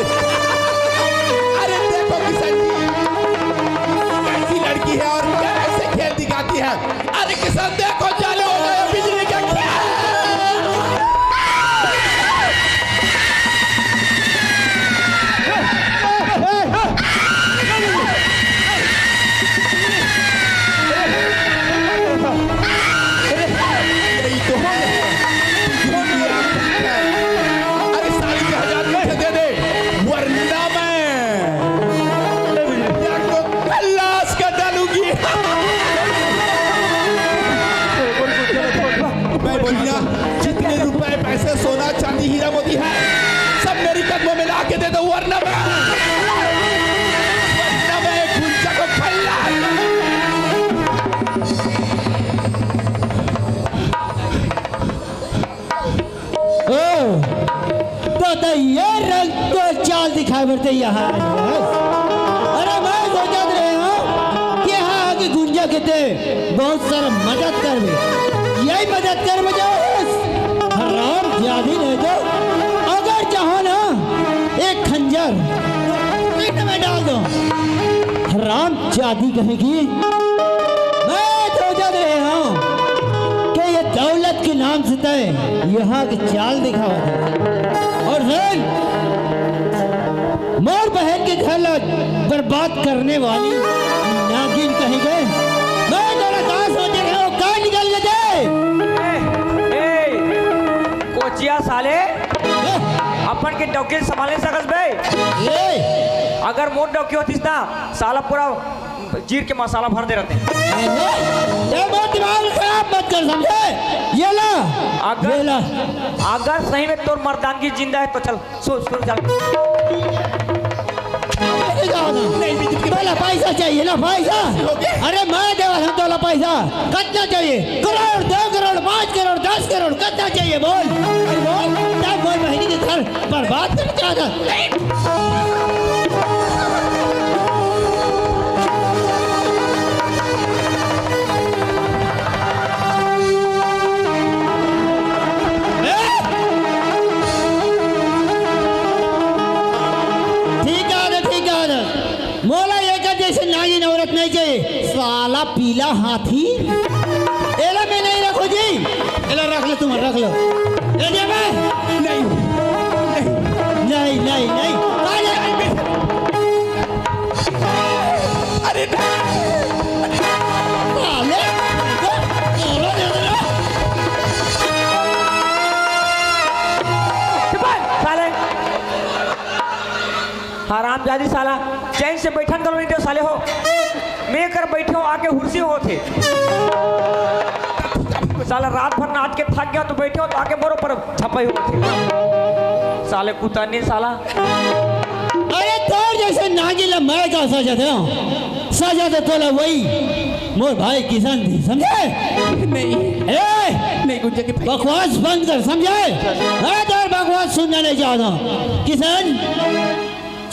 अरे देखो किशन जी, कैसी लड़की है और कैसे खेल दिखाती है। अरे किशन देखो, चालू हो गया बिजली का खेल। यही तो है। अरे सारी जहाजात मुझे दे दे, वरना मैं को खल्लास कर डालूंगी। मैं बोली ना, जितने रुपए पैसे सोना चांदी हीरा मोती है सब मेरी कदमों में ला के दे दो, वरना मैं गुंजा को खल्लास। तो ये रंग तो चाल दिखा दिखाए बढ़ते यहाँ आए हैं। अरे मैं सोचा रहे हूँ कि यहाँ आगे गुंजा के दे बहुत सारा मदद कर बे, यही मदद कर बे हराम ज्यादा नहीं तो अगर चाहो ना एक खंजर पेट में डाल दो, हराम ज्यादा कहेगी। मैं सोचा रहे हूँ कि ये दौलत के नाम से तय यहाँ की चाल दिखावा दे और फिर मोर बहन के घर बर्बाद करने वाली नागिन कहेंगे। मैं तेरा कहा सोचे रहे हो कहाँ निकल गए कोचिया साले अपन के डौके संभाले सकस बे। अगर मोट डौकी होतीस ना साला पूरा जीर के मसाला भर दे रहते। दिमाग खराब मत कर समझे। ये ला अगर सही में तोर मर्दानगी जिंदा है तो चल सुन चल। तोला पैसा चाहिए ना पैसा। अरे मैं देवा हूँ तोला पैसा कितना चाहिए? करोड़ 2 करोड़ 5 करोड़ 10 करोड़ कितना चाहिए बोल बोल। तब कोई महीने के घर बर्बाद करना चाहता। मोला ये कर जैसे नागिन औरत नहीं चाहिए साला पीला हाथी। एला में नहीं रखो जी, एला रख लो तुम रख लो। ले दे मैं नहीं नहीं नहीं नहीं अरे साले हराम जादी साला चैन से बैठन करो नहीं तो साले हो मैं कर बैठे हो आके हुर्सी हो थे साला रात भर नाच के थक गया तो बैठे हो तो आके मोरो पर छपाई हो थे साले कुत्ता नहीं साला। अरे तोर जैसे नागिन मैं का सजा दे तोला वही मोर भाई किसान थी समझे। नहीं गुंजा के भाई बकवास बंद कर समझे। मैं तो बकवास सुनना नहीं चाहता किसान।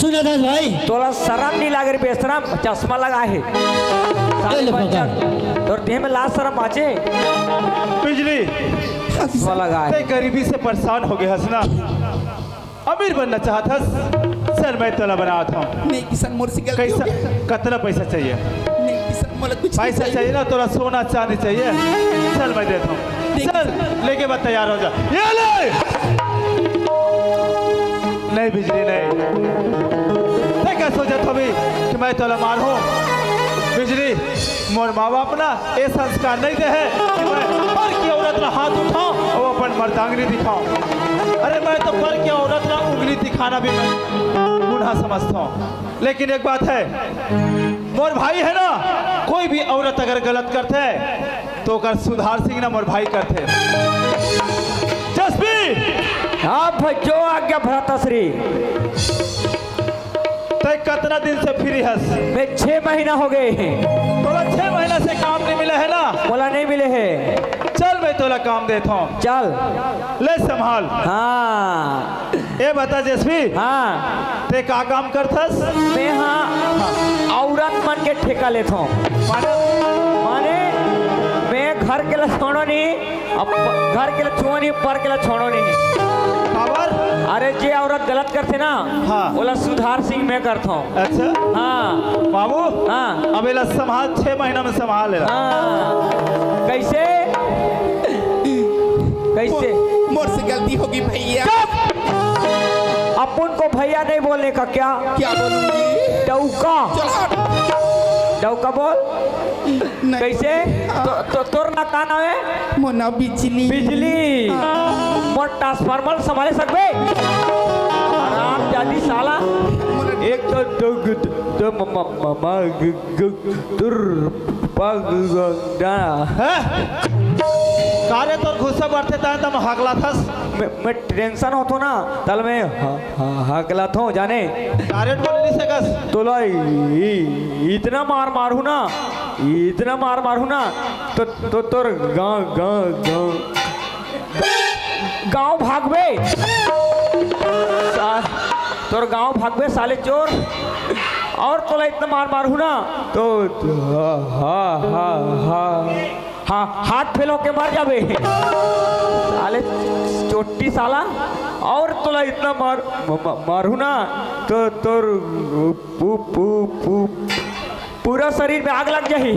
सुना था भाई तोला शर्म नहीं लागे रे बेशरम चश्मा लगा है और देह में लाज शर्म आचे बिजली चश्मा लगा है। ते गरीबी से परेशान हो गए हंसना अमीर बनना चाहता सर मैं तोला बना था। नहीं किसान मोर से गलती हो कैसा गई। कितना पैसा चाहिए? नहीं किसान मोला कुछ नहीं पैसा चाहिए ना तोरा सोना चांदी चाहिए चल मैं देता हूँ। चल लेके बाद तैयार हो जा। ये ले नहीं बिजली नहीं क्या सोचा था भी कि मैं तोला मार हूँ बिजली मोर माँ बाप ना ये संस्कार नहीं दे है कि मैं पर की औरत ना हाथ उठाऊं और अपन मर्दांगनी दिखाऊं। अरे मैं तो पर की औरत ना उंगली दिखाना भी मैं गुनाह समझता हूँ। लेकिन एक बात है मोर भाई है ना कोई भी औरत अगर गलत करते है तो कर सुधार सिंह ना मोर भाई करते। जसबी हाँ जो आज्ञा भ्राता श्री तय कितना दिन से फ्री हस? मैं 6 महीना हो गए हैं। तोला 6 महीना से काम नहीं मिला है ना? बोला नहीं मिले है। चल मैं तोला काम देता हूँ चल ले संभाल। हाँ ये बता जसवी हाँ ते का काम करथस? मैं हाँ औरत मन के ठेका लेता हूँ माने मैं घर के लिए छोड़ो नहीं अब घर के लिए छुओ नहीं पर के लिए छोड़ो नहीं। खबर अरे जे औरत गलत करते ना हाँ। बोला सुधार सिंह मैं करता हूँ। अच्छा हाँ बाबू हाँ अब इला संभाल 6 महीना में संभाल ले। हाँ कैसे कैसे मोर से गलती होगी भैया। अपन को भैया नहीं बोलने का क्या क्या बोलूंगी? डौका चल हट। डौका बोल नहीं। कैसे तो तोर ना का नाम है? मोना बिजली बिजली मोर ट्रांसफार्मर संभाले सकबे? आराम जादी साला एक तो मम्मा तुर कार्य तो गुस्सा बढ़ते था तब हकला था। मैं टेंशन होतो ना तल में हकला था जाने डायरेक्ट बोले नहीं सकस तोला इतना मार हूँ ना इतना मार हूँ ना तो तोर गांव भागबे तोर गांव भागवे साले चोर और तोला इतना मार मारू ना तो हाँ हाथ फेल होके मर जाबे साले चोटी साला और तोला इतना मारू ना तो तोर पूरा शरीर में आग लग जाही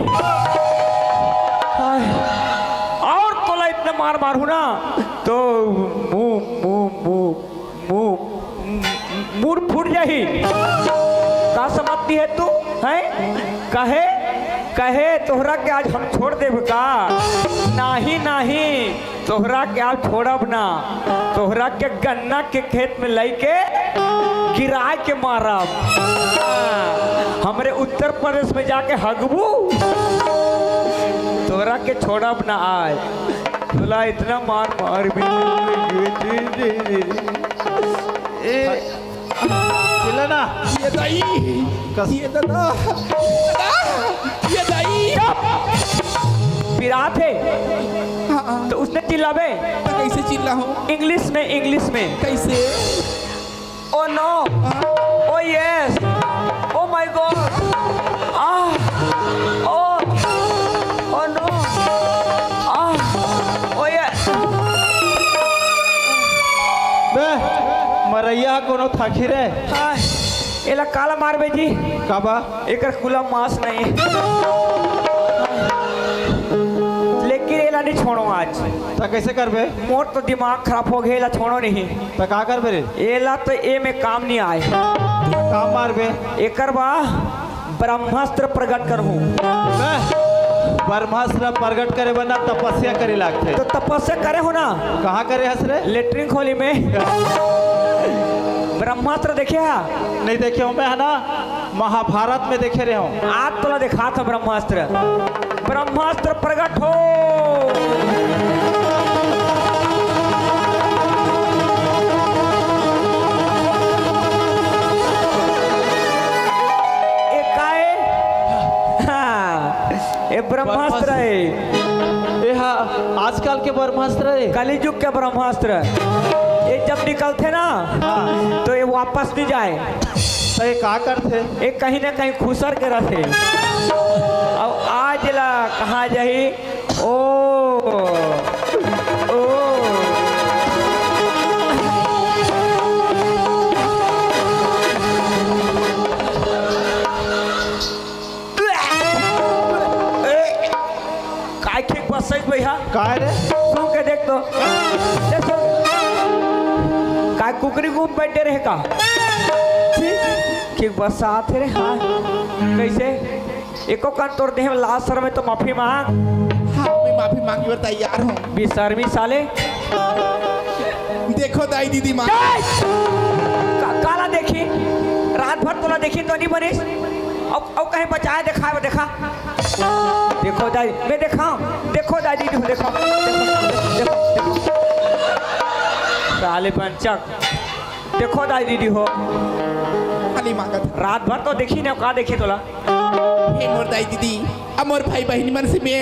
और तोला इतना मार मारू ना तो मुंह फूट जाही का समझती है तू है कहे कहे तोहरा के आज हम छोड़ देब का नहीं नहीं तोहरा के आज छोड़ब ना तोहरा के गन्ना के खेत में लेके गिरा के मारब हमरे उत्तर प्रदेश में जाके हगबू तोहरा के छोड़ब ना आज तोला इतना मार मार भी ना ये दाई ये दादा ये दाई पिरा थे तो उसने चिल्लावे तो कैसे चिल्ला हूँ इंग्लिश में कैसे oh no oh yes oh my God oh no oh yes बे मरैया कोनो थाकी रे एला काला मारबे जी काबा एकर खुला मांस नहीं लेकिन एला नहीं छोड़ो आज तो कैसे करबे मोर तो दिमाग खराब हो गया एला छोड़ो नहीं तो का करबे रे एला तो ए में काम नहीं आए काम मारबे एकर बा ब्रह्मास्त्र प्रकट करहूं ब्रह्मास्त्र प्रकट करे बना तपस्या करे लागते तो तपस्या करे हो ना कहाँ करे हंस रे लेटरिन खोली में ब्रह्मास्त्र देखे है नहीं देखे हूँ मैं है ना महाभारत में देखे रहे हूँ आज तोला दिखा था ब्रह्मास्त्र ब्रह्मास्त्र प्रकट हो ये ब्रह्मास्त्र है ये हाँ आजकल के ब्रह्मास्त्र है कलियुग के ब्रह्मास्त्र ये जब निकलते ना तो ये वापस नहीं जाए तो ये का करते ये कहीं ना कहीं खुसर के रहते अब आज ला कहाँ जाही ओ भैया काय रे सुन के देख तो देखो काय कुकरी घूम बैठे रहे का ठीक बस साथ रे हाँ कैसे एको कान तोड़ दे लास्ट सर में तो माफी मांग हाँ मैं माफी मांगी और तैयार हूँ बेशर्मी साले देखो दाई दीदी माँ काला देखी रात भर तोला देखी तो नहीं बनिस अब कहीं बचाए देखा देखो दाई मैं देखो दाई दीदी देखो साले पंचक देखो दाई दीदी हो खाली मांगत रात भर तो देखी ना का देखी तोला हे मोर दाई दीदी अब मोर भाई बहन मन से मैं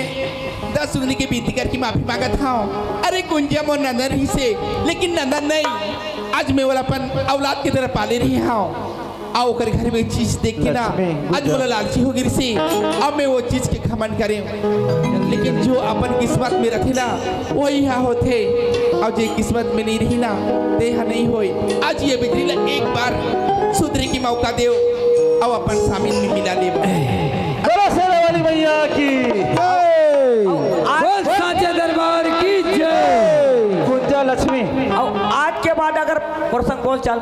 10 उंगली की बीती करके माफी मांगत हूँ अरे गुंजा मोर नंदन ही से लेकिन नंदन नहीं आज मैं वाला अपन औलाद की तरह पाले रही हूँ आओ कर घर में चीज देख के ना आज बोला लालची हो गिर से अब मैं वो चीज के खमन करे लेकिन जो अपन किस्मत में रखे ना वही यहाँ होते और जो किस्मत में नहीं रही ना देहा नहीं होई आज ये बिजली एक बार सुधरे की मौका दे अब अपन शामिल में मिला ले वाली भैया की साचे दरबार की जय गुंजा लक्ष्मी आज के बाद अगर प्रसंग बोल चल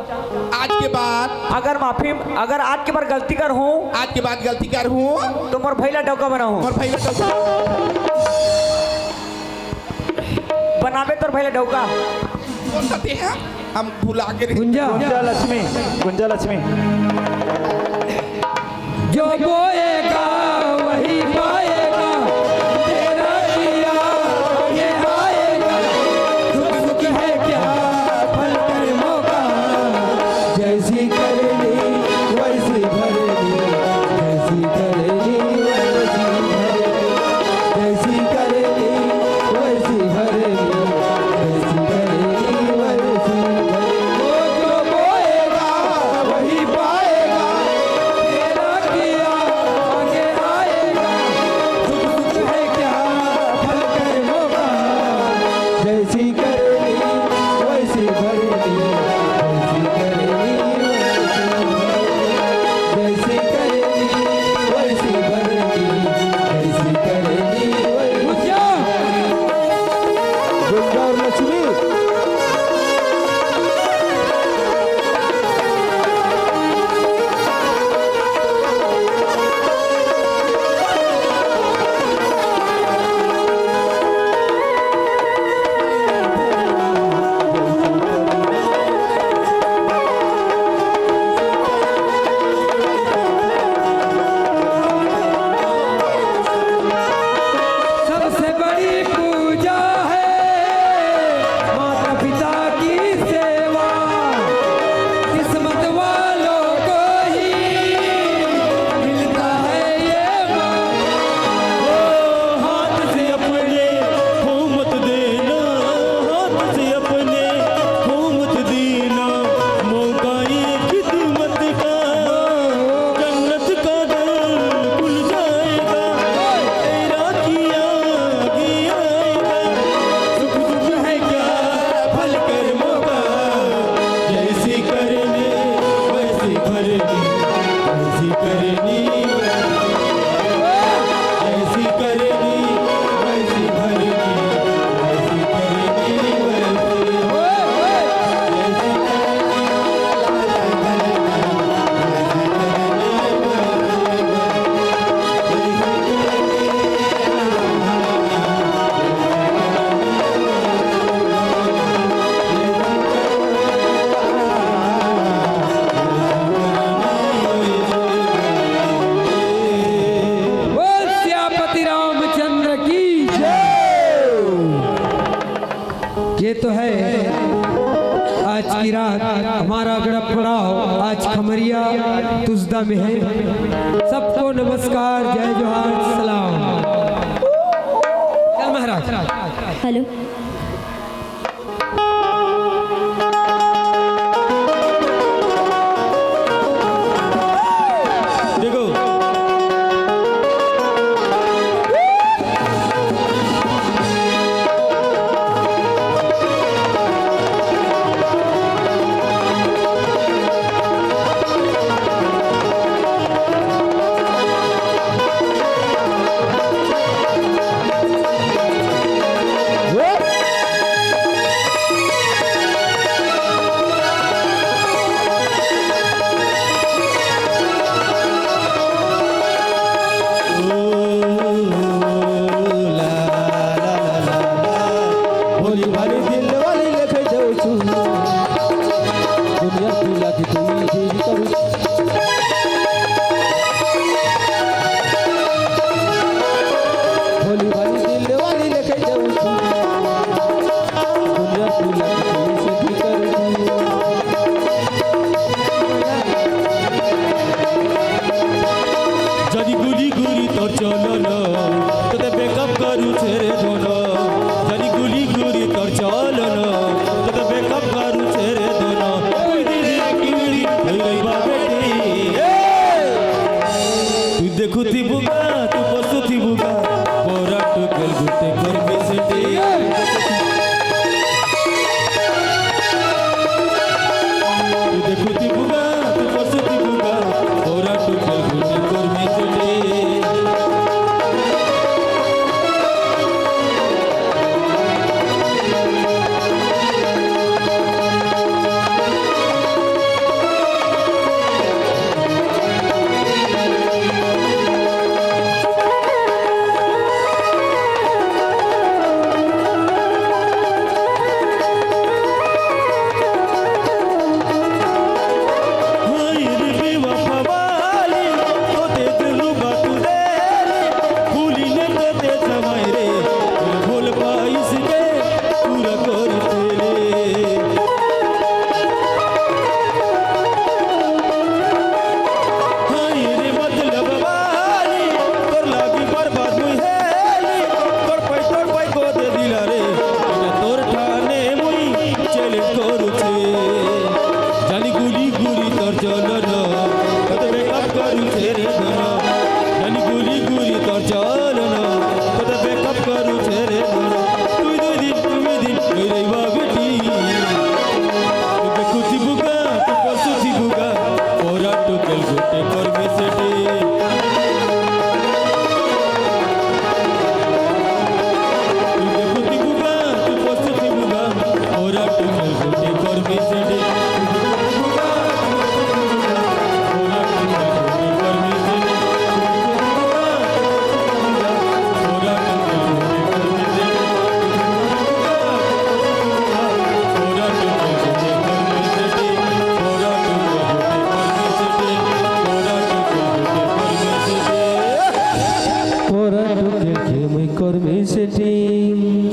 आज के बाद अगर आज के बाद गलती कर हूँ आज के बाद गलती कर हूँ तो मोर भैला डौका बना हूँ और भाई बनावे तो भैला डौका बोल सकते हैं हम भुला के गुंजा गुंजा लक्ष्मी जो बोएगा वही पाएगा तेरा दिया ये आएगा दुख है क्या फल कर्मों का जैसी करनी वैसी भरनी जैसी करनी वैसी करनी वैसी भरनी जैसी करनी वैसी भरनी जो बोएगा पड़ाव आज खमरिया तुजदा में है। सबको नमस्कार, जय जोहार, सलाम। चल महाराज। हेलो। देखो भोली भाली दिल वाली लेके जाऊँ दुनिया पीला की तुम देवी करूँ भोली भाली दिल वाली लेके जाऊँ दुनिया पीला की तुम से करूँ जदी गुली गुली तो चलो ना तो ते बैकअप करूँ तेरे दोनों जदी गुली गुली तो चलो ना तो ते बैकअप करूँ तेरे दोनों तू दीदी की मेरी गई बाबेटी तू देखो थी बुगा तू बसो थी बुगा बोरा तू कल गुटे कर बेसटी तू देखो थी बुगा तू बसो थी बुगा बोरा तू कल गुटे कर बेसटी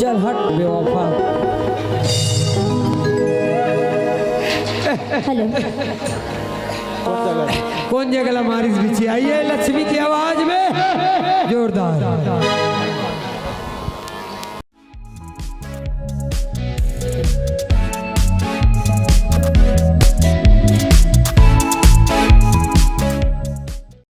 चल हट बेवफा। हेलो। कौन जगह मारिस बिछी आई है लक्ष्मी के